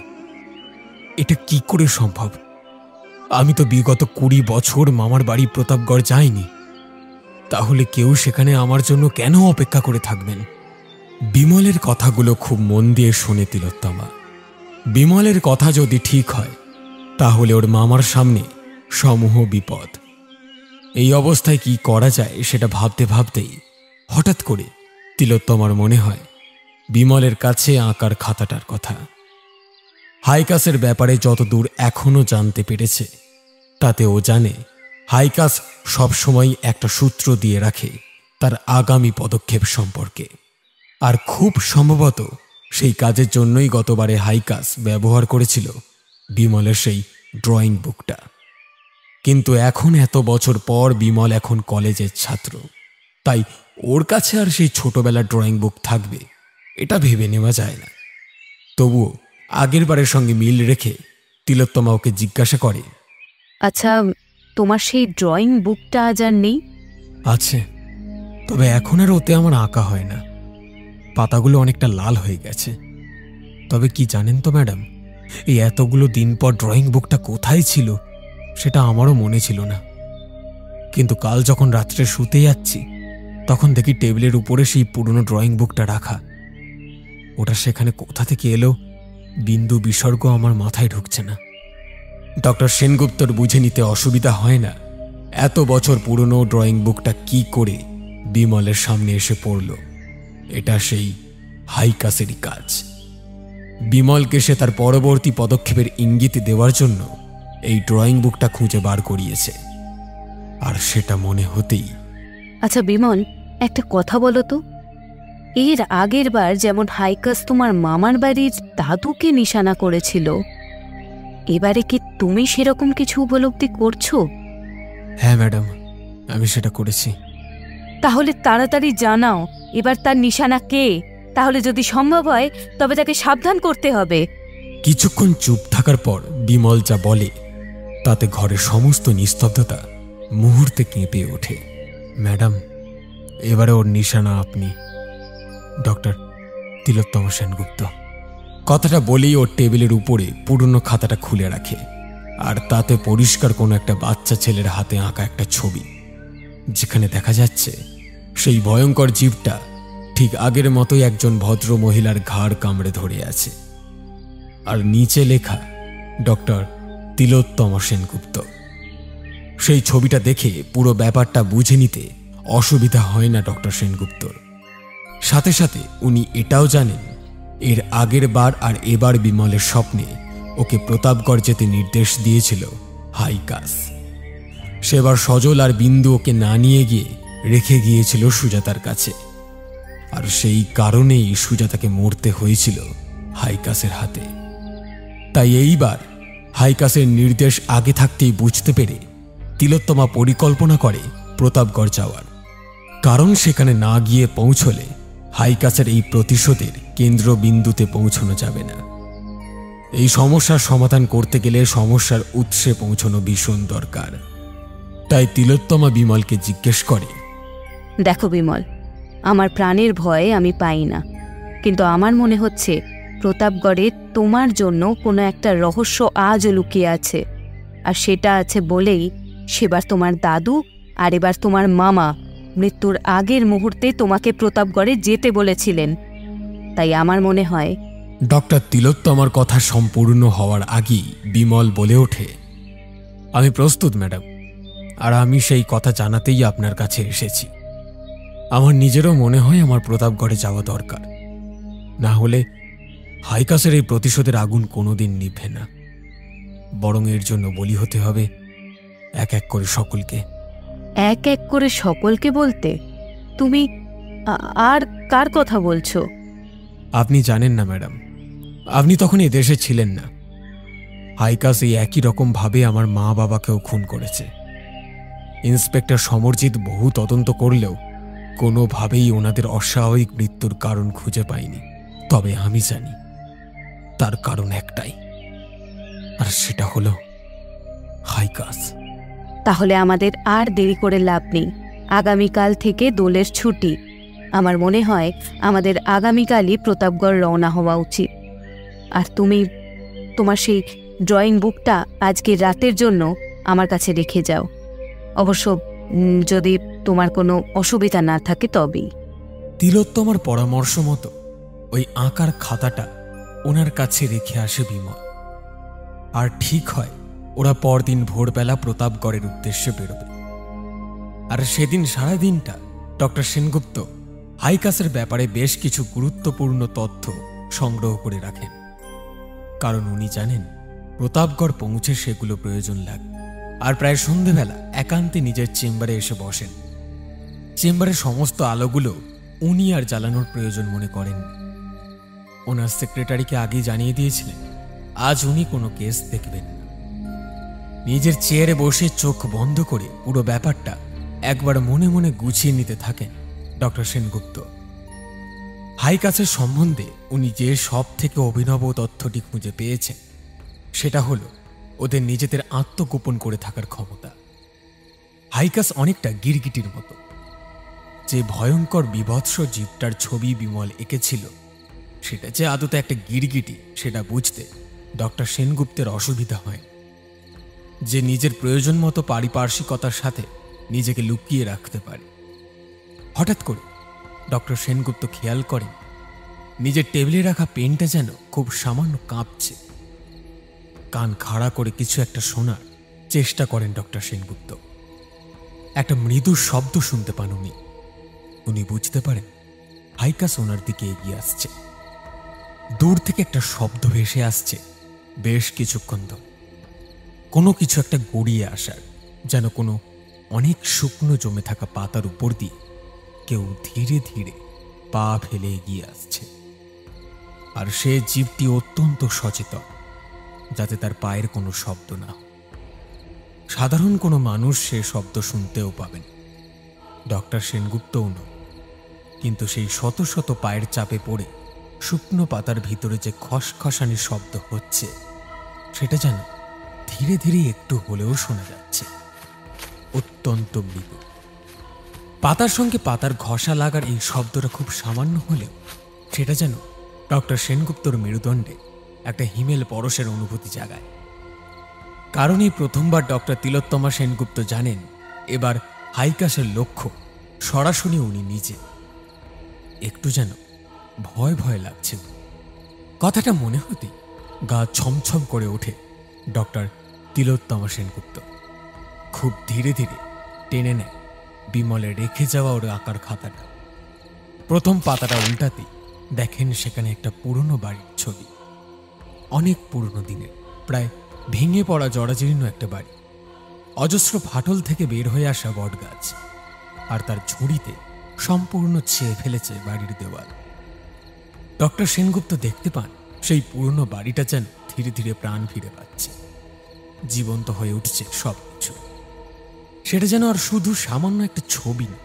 এটা কি করে সম্ভব? আমি তো বিগত 20 বছর মামার বাড়ি প্রতাপগড় যাইনি, তাহলে কেউ সেখানে আমার জন্য কেন অপেক্ষা করে থাকবেন? বিমলের কথাগুলো খুব মন দিয়ে শুনে তিলোত্তমা। বিমলের কথা যদি ঠিক হয় তাহলে ওর মামার সামনে সমূহ বিপদ। এই অবস্থায় কি করা যায় সেটা ভাবতে ভাবতেই হঠাৎ করে তিলোত্তমার মনে হয় বিমলের কাছে আঁকার খাতাটার কথা। হাইকাসের ব্যাপারে যতদূর এখনো জানতে পেরেছে তাতে ও জানে হাইকাস সবসময় একটা সূত্র দিয়ে রাখে তার আগামী পদক্ষেপ সম্পর্কে, আর খুব সম্ভবত সেই কাজের জন্যই গতবারে হাইকাস ব্যবহার করেছিল বিমলের সেই ড্রয়িং বুকটা। কিন্তু এখন এত বছর পর বিমল এখন কলেজের ছাত্র, তাই ওর কাছে আর সেই ছোটবেলার ড্রয়িং বুক থাকবে এটা ভেবে নেওয়া যায় না। তবুও আগের বারের সঙ্গে মিল রেখে তিলোত্তমা ওকে জিজ্ঞাসা করে, আচ্ছা, তোমার সেই ড্রয়িং বুকটা আজ আর নেই? আছে, তবে এখন আর ওতে আমার আঁকা হয় না, পাতাগুলো অনেকটা লাল হয়ে গেছে। তবে কি জানেন তো ম্যাডাম, এই এতগুলো দিন পর ড্রয়িং বুকটা কোথায় ছিল সেটা আমারও মনে ছিল না। কিন্তু কাল যখন রাত্রে শুতে যাচ্ছি তখন দেখি টেবিলের উপরে সেই পুরনো ড্রয়িং বুকটা রাখা। ওটা সেখানে কোথা থেকে এলো বিন্দু বিসর্গ আমার মাথায় ঢুকছে না। ডক্টর সেনগুপ্তর বুঝে নিতে অসুবিধা হয় না এত বছর পুরনো ড্রয়িং বুকটা কি করে বিমলের সামনে এসে পড়ল। এটা সেই হাইকাসেরই কাজ। বিমলকে সে তার পরবর্তী পদক্ষেপের ইঙ্গিত দেওয়ার জন্য এই ড্রয়িং বুকটা খুঁজে বার করিয়েছে, আর সেটা মনে হতেই। আচ্ছা বিমল, একটা কথা বলো তো, এর আগের বার যেমন হাইকাস তোমার মামার বাড়ির দাদুকে নিশানা করেছিল, এবারে কি তুমি সেরকম কিছু উপলব্ধি করছো? হ্যাঁ ম্যাডাম, আমি সেটা করেছি। তাহলে তাড়াতাড়ি জানাও এবার তার নিশানা কে, তাহলে যদি সম্ভব হয় তবে তাকে সাবধান করতে হবে। কিছুক্ষণ চুপ থাকার পর বিমল যা বলে তাতে ঘরের সমস্ত নিস্তব্ধতা মুহূর্তে কেঁপে ওঠে। ম্যাডাম, এবারে ওর নিশানা আপনি, ডক্টর তিলোত্তমা সেনগুপ্ত। কথাটা বলেই ওর টেবিলের উপরে পুরনো খাতাটা খুলে রাখে, আর তাতে পরিষ্কার কোনো একটা বাচ্চা ছেলের হাতে আঁকা একটা ছবি, যেখানে দেখা যাচ্ছে সেই ভয়ঙ্কর জীবটা ঠিক আগের মতোই একজন ভদ্র মহিলার ঘাড় কামড়ে ধরে আছে, আর নিচে লেখা ডক্টর তিলোত্তমা সেনগুপ্ত। সেই ছবিটা দেখে পুরো ব্যাপারটা বুঝে নিতে অসুবিধা হয় না ডক্টর সেনগুপ্তর। সাথে সাথে উনি এটাও জানেন এর আগের বার আর এবার বিমলের স্বপ্নে ওকে প্রতাপগড় যেতে নির্দেশ দিয়েছিল হাইকাস। সেবার সজল আর বিন্দু ওকে না নিয়ে গিয়ে রেখে গিয়েছিল সুজাতার কাছে, আর সেই কারণেই সুজাতাকে মরতে হয়েছিল হাইকাসের হাতে। তাই এইবার হাইকাসের নির্দেশ আগে থাকতেই বুঝতে পেরে তিলোত্তমা পরিকল্পনা করে প্রতাপগড় যাওয়ার, কারণ সেখানে না গিয়ে পৌঁছলে হাইকাসের এই প্রতিশোধের কেন্দ্রবিন্দুতে পৌঁছানো যাবে না। এই সমস্যার সমাধান করতে গেলে সমস্যার উৎসে পৌঁছানো ভীষণ দরকার। তাই তিলোত্তমা বিমলকে জিজ্ঞেস করে, দেখো বিমল, আমার প্রাণের ভয়ে আমি পাই না, কিন্তু আমার মনে হচ্ছে প্রতাপগড়ে তোমার জন্য কোনো একটা রহস্য আজও লুকিয়ে আছে, আর সেটা আছে বলেই সেবার তোমার দাদু আর এবার তোমার মামা মৃত্যুর আগের মুহূর্তে তোমাকে প্রতাপগড়ে যেতে বলেছিলেন। তাই আমার মনে হয়। ডক্টর তিলোত্তমার কথা সম্পূর্ণ হওয়ার আগেই বিমল বলে ওঠে, আমি প্রস্তুত ম্যাডাম, আর আমি সেই কথা জানাতেই আপনার কাছে এসেছি। আমার নিজেরও মনে হয় আমার প্রতাপগড়ে যাওয়া দরকার, না হলে হাইকাসের এই প্রতিশোধের আগুন কোনোদিন নিভবে না, বরং এর জন্য বলি হতে হবে এক এক করে সকলকে। এক এক করে সকলকে বলতে তুমি আর কার কথা বলছো? আপনি জানেন না ম্যাডাম, আপনি তখন এই দেশে ছিলেন না। হাইকাস এই একই রকম ভাবে আমার মা বাবাকেও খুন করেছে। ইন্সপেক্টর সমরজিৎ বহু তদন্ত করলেও কোনোভাবেই ওনাদের অস্বাভাবিক মৃত্যুর কারণ খুঁজে পায়নি। তবে আমি জানি তার কারণ একটাই, আর সেটা হলো হাইকাস। তাহলে আমাদের আর দেরি করে লাভ নেই, আগামীকাল থেকে দোলের ছুটি। আমার মনে হয় আমাদের আগামীকালই প্রতাপগড় রওনা হওয়া উচিত। আর তুমি তোমার সেই ড্রয়িং বুকটা আজকে রাতের জন্য আমার কাছে রেখে যাও, অবশ্য যদি তোমার কোনো অসুবিধা না থাকে তবেই। তিলোত্তমার পরামর্শ মতো ওই আঁকার খাতাটা ওনার কাছে রেখে আসে বিমল, আর ঠিক হয় ওরা পরদিন ভোরবেলা প্রতাপগড়ের উদ্দেশ্যে বেরোবে। আর সেদিন সারাদিনটা ডক্টর সেনগুপ্ত হাইকাসের ব্যাপারে বেশ কিছু গুরুত্বপূর্ণ তথ্য সংগ্রহ করে রাখেন, কারণ উনি জানেন প্রতাপগড় পৌঁছে সেগুলো প্রয়োজন লাগবে। আর প্রায় সন্ধেবেলা একান্তে নিজের চেম্বারে এসে বসেন। চেম্বারের সমস্ত আলোগুলো উনি আর জ্বালানোর প্রয়োজন মনে করেন। ওনার সেক্রেটারিকে আগেই জানিয়ে দিয়েছিলেন আজ উনি কোনো কেস দেখবেন না। নিজের চেয়ারে বসে চোখ বন্ধ করে পুরো ব্যাপারটা একবার মনে মনে গুছিয়ে নিতে থাকেন ডক্টর সেনগুপ্ত। হাইকাসের সম্বন্ধে উনি যে সব থেকে অভিনব তথ্যটি খুঁজে পেয়েছেন সেটা হলো ওদের নিজেদের আত্মগোপন করে থাকার ক্ষমতা। হাইকাস অনেকটা গিরগিটির মতো। যে ভয়ঙ্কর বিভৎস জীবটার ছবি বিমল এঁকেছিল সেটা যে আদতে একটা গিরগিটি সেটা বুঝতে ডক্টর সেনগুপ্তের অসুবিধা হয়। যে নিজের প্রয়োজন মতো পারিপার্শ্বিকতার সাথে নিজেকে লুকিয়ে রাখতে পারে। হঠাৎ করে ডক্টর সেনগুপ্ত খেয়াল করেন নিজের টেবিলে রাখা পেনটা যেন খুব সামান্য কাঁপছে। কান খাড়া করে কিছু একটা শোনার চেষ্টা করেন ডক্টর সেনগুপ্ত। একটা মৃদু শব্দ শুনতে পান উনি বুঝতে পারেন হাইকাস ওনার দিকে এগিয়ে আসছে। দূর থেকে একটা শব্দ ভেসে আসছে বেশ কিছুক্ষণ ধরে, কোনো কিছু একটা গড়িয়ে আসার, যেন কোনো অনেক শুকনো জমে থাকা পাতার উপর দিয়ে কেউ ধীরে ধীরে পা ফেলে এগিয়ে আসছে। আর সে জীবটি অত্যন্ত সচেতন যাতে তার পায়ের কোনো শব্দ না হয়। সাধারণ কোনো মানুষ সে শব্দ শুনতেও পাবেন, ডক্টর সেনগুপ্তও নয়। কিন্তু সেই শত শত পায়ের চাপে পড়ে শুকনো পাতার ভিতরে যে খসখসানি শব্দ হচ্ছে সেটা যেন ধীরে ধীরে একটু হলেও শোনা যাচ্ছে, অত্যন্ত মৃদু। পাতার সঙ্গে পাতার ঘষা লাগার এই শব্দটা খুব সামান্য হলেও সেটা যেন ডক্টর সেনগুপ্তর মেরুদণ্ডে একটা হিমেল পরশের অনুভূতি জাগায়। কারণ এই প্রথমবার ডক্টর তিলোত্তমা সেনগুপ্ত জানেন এবার হাইকাসের লক্ষ্য সরাসরি উনি নিজে। একটু যেন ভয় ভয় লাগছে। কথাটা মনে হতেই গা ছমছম করে ওঠে ডক্টর তিলোত্তমা সেনগুপ্ত। খুব ধীরে ধীরে টেনে নেয় বিমলে রেখে যাওয়া ওর আঁকার খাতাটা। প্রথম পাতাটা উল্টাতেই দেখেন সেখানে একটা পুরনো বাড়ির ছবি। অনেক পুরনো দিনের, প্রায় ভেঙে পড়া জরাজীর্ণ একটা বাড়ি। অজস্র ফাটল থেকে বের হয়ে আসা বটগাছ, আর তার ঝুড়িতে সম্পূর্ণ ছেয়ে ফেলেছে বাড়ির দেওয়াল। ডক্টর সেনগুপ্ত দেখতে পান সেই পুরনো বাড়িটা যেন ধীরে ধীরে প্রাণ ফিরে পাচ্ছে, জীবন্ত হয়ে উঠছে সবকিছু। সেটা যেন আর শুধু সামান্য একটা ছবি না,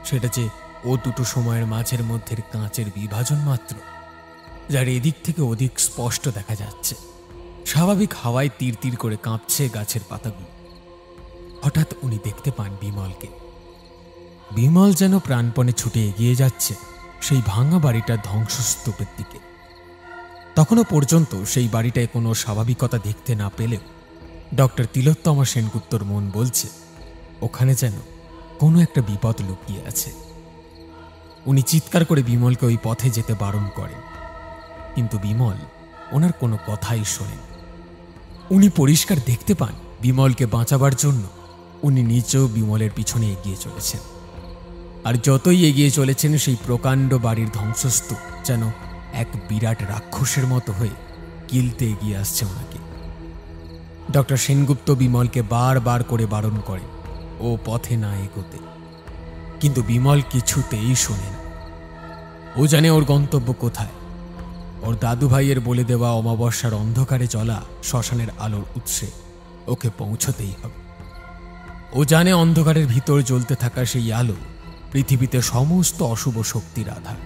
সেটা যে ও দুটো সময়ের মাঝের মধ্যে কাঁচের বিভাজন মাত্র, যার এদিক থেকে ওদিক স্পষ্ট দেখা যাচ্ছে। স্বাভাবিক হাওয়ায় তীর তীর করে কাঁপছে গাছের পাতাগুলো। হঠাৎ উনি দেখতে পান বিমলকে। বিমল যেন প্রাণপণে ছুটে এগিয়ে যাচ্ছে সেই ভাঙা বাড়িটার ধ্বংসস্তূপের দিকে। তখনও পর্যন্ত সেই বাড়িটায় কোনো স্বাভাবিকতা দেখতে না পেলেও ডক্টর তিলোত্তমা সেনগুপ্তর মন বলছে ওখানে যেন কোনো একটা বিপদ লুকিয়ে আছে। উনি চিৎকার করে বিমলকে ওই পথে যেতে বারণ করেন, কিন্তু বিমল ওনার কোনো কথাই শোনেন। উনি পরিষ্কার দেখতে পান বিমলকে বাঁচাবার জন্য উনি নিজেও বিমলের পিছনে এগিয়ে চলেছেন। আর যতই এগিয়ে চলেছেন সেই প্রকাণ্ড বাড়ির ধ্বংসস্তূপ যেন এক বিরাট রাক্ষসের মতো হয়ে গিলতে এগিয়ে আসছে ওনাকে। ডক্টর সেনগুপ্ত বিমলকে বারবার করে বারণ করেন ও পথে না এগোতে, কিন্তু বিমল কিছুতেই শোনে না। ও জানে ওর গন্তব্য কোথায়। ওর দাদু ভাইয়ের বলে দেওয়া অমাবস্যার অন্ধকারে চলা শ্মশানের আলোর উৎসে ওকে পৌঁছতেই হবে। ও জানে অন্ধকারের ভিতর জ্বলতে থাকা সেই আলো পৃথিবীতে সমস্ত অশুভ শক্তির আধার,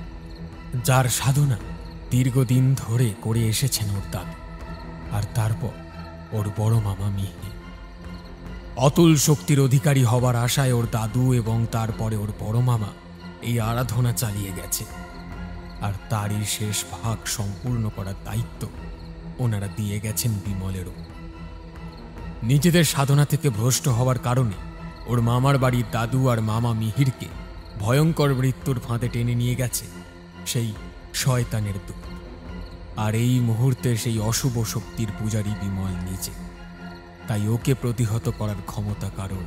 যার সাধনা দীর্ঘদিন ধরে করে এসেছেন ওর দাদু আর তারপর ওর বড় মামা মিহির। অতুল শক্তির অধিকারী হবার আশায় ওর দাদু এবং তারপরে ওর বড় মামা এই আরাধনা চালিয়ে গেছে, আর তারই শেষ ভাগ সম্পূর্ণ করার দায়িত্ব ওনারা দিয়ে গেছেন বিমলেরও। নিজেদের সাধনা থেকে ভ্রষ্ট হওয়ার কারণে ওর মামার বাড়ির দাদু আর মামা মিহিরকে ভয়ঙ্কর মৃত্যুর ফাঁদে টেনে নিয়ে গেছে সেই শয়তানের দূত। আর এই মুহূর্তে সেই অশুভ শক্তির পূজারী বিমল নিজে, তাই ওকে প্রতিহত করার ক্ষমতা কারণ।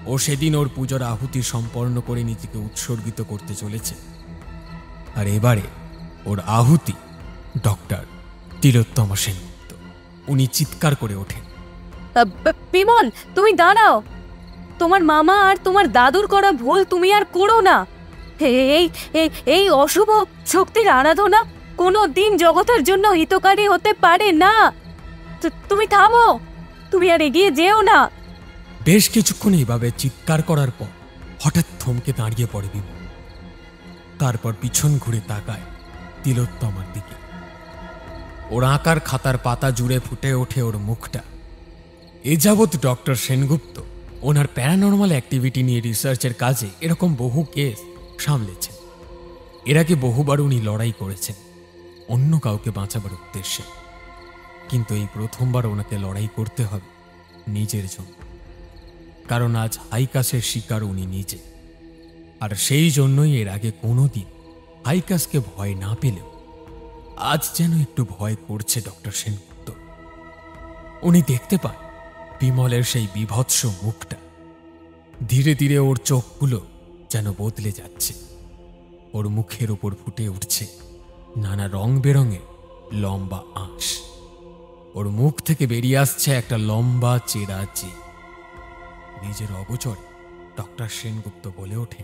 ও সেদিন ওর পূজার আহুতি সম্পন্ন করে নিজেকে উৎসর্গিত করতে চলেছে, আর এবারে ওর আহুতি ডক্টর তিলোত্তমা সেনগুপ্ত। উনি চিৎকার করে ওঠেন, বিমল তুমি দাঁড়াও, তোমার মামা আর তোমার দাদুর করা ভুল তুমি আর করো না। এই এই অশুভ শক্তির আরাধনা কোনো দিন জগতের জন্য হিতকারী হতে পারে না। তুমি থামো, তুমি আর এগিয়ে যেও না। বেশ কিছুক্ষণ এইভাবে চিৎকার করার পর হঠাৎ থমকে দাঁড়িয়ে পড়ে বিমল। তারপর পিছন ঘুরে তাকায় তিলোত্তমার দিকে। ওর আঁকার খাতার পাতা জুড়ে ফুটে ওঠে ওর মুখটা। এ যাবৎ ডক্টর সেনগুপ্ত ওনার প্যারানর্মাল অ্যাক্টিভিটি নিয়ে রিসার্চের কাজে এরকম বহু কেস সামলেছেন। এর আগে বহুবার উনি লড়াই করেছেন অন্য কাউকে বাঁচাবার উদ্দেশ্যে, কিন্তু এই প্রথমবার ওনাকে লড়াই করতে হবে নিজের জন্য। কারণ আজ হাইকাসের শিকার উনি নিজে, আর সেই জন্যই এর আগে কোনোদিন হাইকাসকে ভয় না পেলেও আজ যেন একটু ভয় করছে ডক্টর সেনগুপ্ত। উনি দেখতে পান বিমলের সেই বিভৎস মুখটা। ধীরে ধীরে ওর চোখগুলো যেন বদলে যাচ্ছে। ওর মুখের উপর ফুটে উঠছে নানা রং বেরঙের লম্বা আঁশ। ওর মুখ থেকে বেরিয়ে আসছে একটা লম্বা চেরা জিভ। নিজের অগোচরে ডক্টর সেনগুপ্ত বলে ওঠে,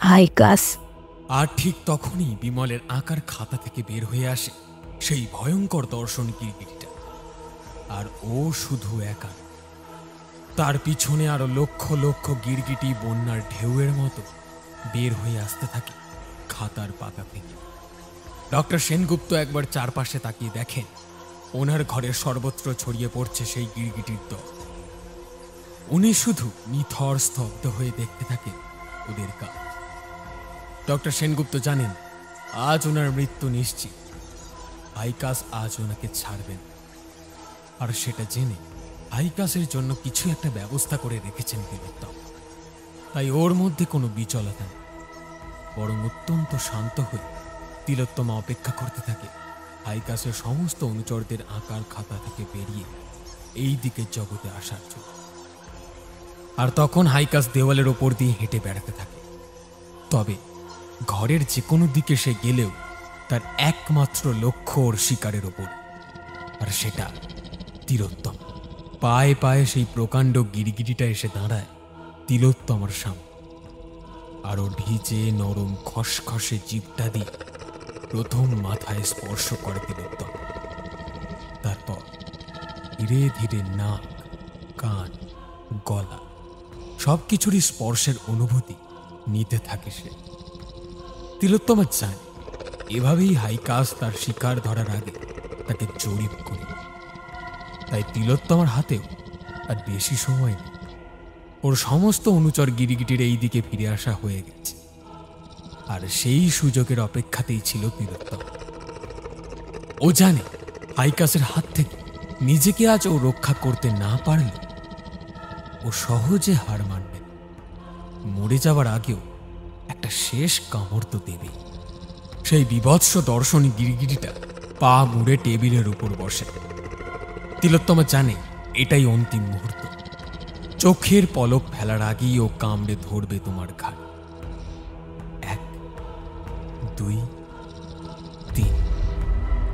হাইকাস। আর ঠিক তখনই বিমলের আঁকার খাতা থেকে বের হয়ে আসে সেই ভয়ঙ্কর দর্শন গিরগিটিটা। আর ও শুধু একা, তার পিছনে আরো লক্ষ লক্ষ গিরগিটি বন্যার ঢেউয়ের মতো বের হয়ে আসতে থাকে খাতার পাতা থেকে। ডক্টর সেনগুপ্ত একবার চারপাশে তাকিয়ে দেখেন ওনার ঘরের সর্বত্র ছড়িয়ে পড়ছে সেই গিরগিটির দল। উনি শুধু নিথর স্তব্ধ হয়ে দেখতে থাকেন ওদের কাজ। ডক্টর সেনগুপ্ত জানেন আজ ওনার মৃত্যু নিশ্চিত। হাইকাস আজ ওনাকে ছাড়বেন, আর সেটা জেনে হাইকাসের জন্য কিছু একটা ব্যবস্থা করে রেখেছেন তিলোত্তম। তাই ওর মধ্যে কোনো বিচলতা নেই, বরং অত্যন্ত শান্ত হয়ে তিলোত্তমা অপেক্ষা করতে থাকে হাইকাসের সমস্ত অনুচরদের আঁকার খাতা থেকে বেরিয়ে এই দিকের জগতে আসার জন্য। আর তখন হাইকাস দেওয়ালের ওপর দিয়ে হেঁটে বেড়াতে থাকে। তবে ঘরের যে কোনো দিকে সে গেলেও তার একমাত্র লক্ষ্য ওর শিকারের ওপর, আর সেটা তিলোত্তম। পায়ে পায়ে সেই প্রকাণ্ড গিরগিটিটা এসে দাঁড়ায় তিলোত্তমার সামনে। আর ওর ভিজে নরম খসখসে জিভটা দিয়ে প্রথম মাথায় স্পর্শ করে তিলোত্তম। তারপর ধীরে ধীরে নাক, কান, গলা সবকিছুরই স্পর্শের অনুভূতি নিতে থাকে সে। তিলোত্তমা জানে এভাবেই হাইকাস তার শিকার ধরার আগে তাকে জরিপ করে। তাই তিলোত্তমার হাতেও আর বেশি সময় নেই। ওর সমস্ত অনুচর গিরিগিটির এই দিকে ফিরে আসা হয়ে গেছে, আর সেই সুযোগের অপেক্ষাতেই ছিল তিলোত্তমা। ও জানে হাইকাসের হাত থেকে নিজেকে আজ ও রক্ষা করতে না পারলে ও সহজে হার মানবে। মরে যাওয়ার আগেও একটা শেষ কামড় তো দেবে। সেই বিভৎস দর্শনী গিরগিটিটা পা মুড়ে টেবিলের উপর বসে। তিলোত্তমা জানে এটাই অন্তিম মুহূর্ত। চোখের পলক ফেলার আগেই ও কামড়ে ধরবে তোমার ঘাড়। 1, 2, 3।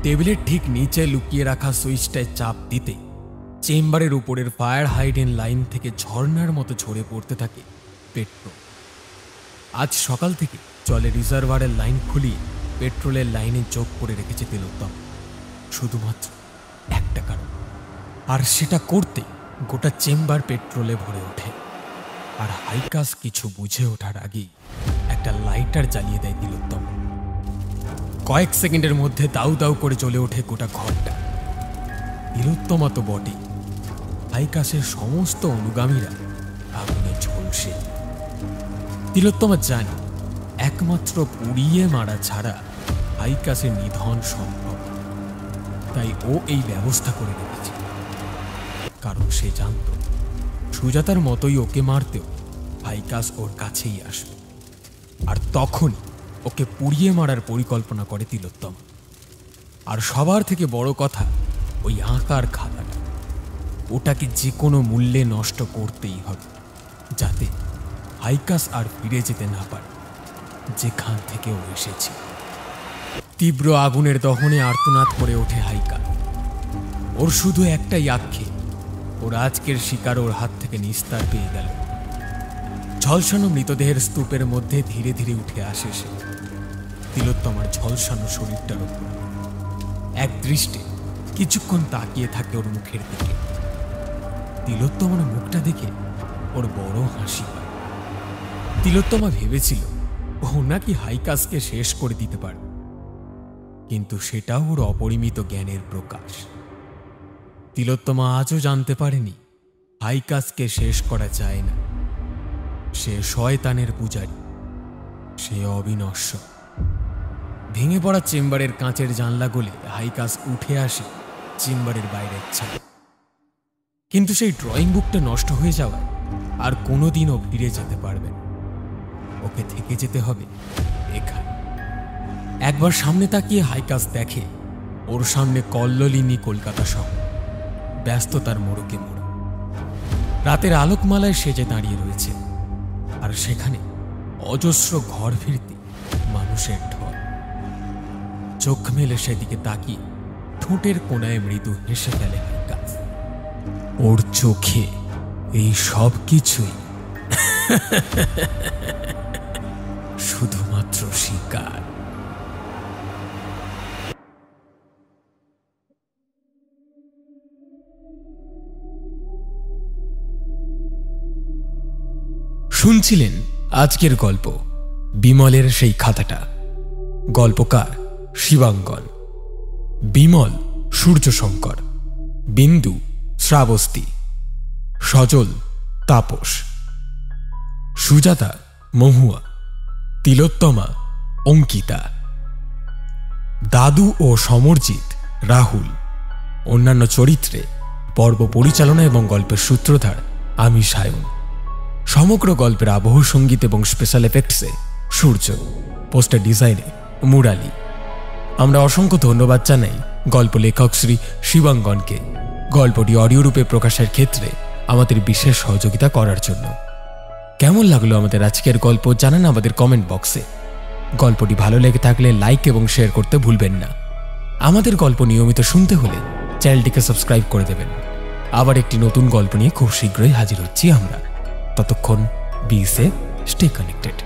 টেবিলের ঠিক নিচে লুকিয়ে রাখা সুইচটায় চাপ দিতে চেম্বারের উপরের ফায়ার হাইডেন লাইন থেকে ঝর্ণার মতো ঝরে পড়তে থাকে পেট্রোল। আজ সকাল থেকে জলের রিজার্ভারের লাইন খুলিয়ে পেট্রোলের লাইনে যোগ করে রেখেছে তিলোত্তম, শুধুমাত্র একটা কারণ। আর সেটা করতে গোটা চেম্বার পেট্রোলে ভরে ওঠে। আর হাইকাস কিছু বুঝে ওঠার আগেই একটা লাইটার জ্বালিয়ে দেয় তিলোত্তম। কয়েক সেকেন্ডের মধ্যে দাউ দাউ করে জ্বলে ওঠে গোটা ঘরটা। তিলোত্তমা তো বটে, হাইকাসের সমস্ত অনুগামীরা আগুনে ঝলসে। তিলোত্তমা জানে একমাত্র পুড়িয়ে মারা ছাড়া হাইকাসের নিধন সম্ভব। তাই ও এই ব্যবস্থা করে রেখেছে, কারণ সে জানত সুজাতার মতোই ওকে মারতেও হাইকাস ওর কাছেই আসবে। আর তখনই ওকে পুড়িয়ে মারার পরিকল্পনা করে তিলোত্তমা। আর সবার থেকে বড় কথা, ওই আঁকার খাতাটা, ওটাকে যে কোনো মূল্যে নষ্ট করতেই হবে, যাতে হাইকাস আর ফিরে যেতে না পারে যেখান থেকে ও এসেছে। তীব্র আগুনের দহনে আর্তনাদ করে ওঠে হাইকাস। ওর শুধু একটাই আক্ষেপ, ওর আজকের শিকার ওর হাত থেকে নিস্তার পেয়ে গেল। ঝলসানো মৃতদেহের স্তূপের মধ্যে ধীরে ধীরে উঠে আসে সে তিলোত্তমার ঝলসানো শরীরটার উপর। এক দৃষ্টে কিছুক্ষণ তাকিয়ে থাকে ওর মুখের দিকে। তিলোত্তমার মুখটা দেখে ওর বড় হাসি পায়। তিলোত্তমা ভেবেছিল ও নাকি হাইকাসকে শেষ করে দিতে পারবে, কিন্তু সেটাও ওর অপরিমিত জ্ঞানের প্রকাশ। তিলোত্তমা আজও জানতে পারেনি হাইকাসকে শেষ করা যায় না। সে শয়তানের পূজারী, সে অবিনশ্বর। ভেঙে পড়া চেম্বারের কাঁচের জানলা গলে হাইকাস উঠে আসে চেম্বারের বাইরের ছাদে। কিন্তু সেই ড্রয়িং বুকটা নষ্ট হয়ে যাওয়ায় আর কোনোদিনও ফিরে যেতে পারবে না। ওকে থেকে যেতে হবে এখানে। একবার সামনে তাকিয়ে হাইকাস দেখে ওর সামনে কল্লোলিনী কলকাতা শহর, ব্যস্ততার মোড়কে মোড়। রাতের আলোকমালায় সেজে দাঁড়িয়ে রয়েছে, আর সেখানে অজস্র ঘর ফিরতি মানুষের ঢল। চোখ মেলে সেদিকে তাকিয়ে ঠোঁটের কোণায় মৃদু হেসে ফেলে হাইকাস। ওর চোখে এই সব কিছুই শুধুমাত্র শিকার। শুনছিলেন আজকের গল্প বিমলের সেই খাতাটা। গল্পকার শিবাঙ্গন, বিমল সূর্যশঙ্কর, বিন্দু শ্রাবস্তি, সজল তাপস, সুজাতা মহুয়া, তিলোত্তমা অঙ্কিতা, দাদু ও সমরজিৎ রাহুল। অন্যান্য চরিত্রে পর্ব পরিচালনা এবং গল্পের সূত্রধার আমি সায়ন। সমগ্র গল্পের আবহ সঙ্গীত এবং স্পেশাল এফেক্টসে সূর্য, পোস্টার ডিজাইনে মুরালি। আমরা অসংখ্য ধন্যবাদ জানাই গল্প লেখক শ্রী শিবাঙ্গনকে গল্পটি অডিও রূপে প্রকাশের ক্ষেত্রে আমাদের বিশেষ সহযোগিতা করার জন্য। কেমন লাগলো আমাদের আজকের গল্প জানান আমাদের কমেন্ট বক্সে। গল্পটি ভালো লেগে থাকলে লাইক এবং শেয়ার করতে ভুলবেন না। আমাদের গল্প নিয়মিত শুনতে হলে চ্যানেলটিকে সাবস্ক্রাইব করে দেবেন। আবার একটি নতুন গল্প নিয়ে খুব শীঘ্রই হাজির হচ্ছি আমরা। ততক্ষণ বি সেফ, স্টে কানেক্টেড।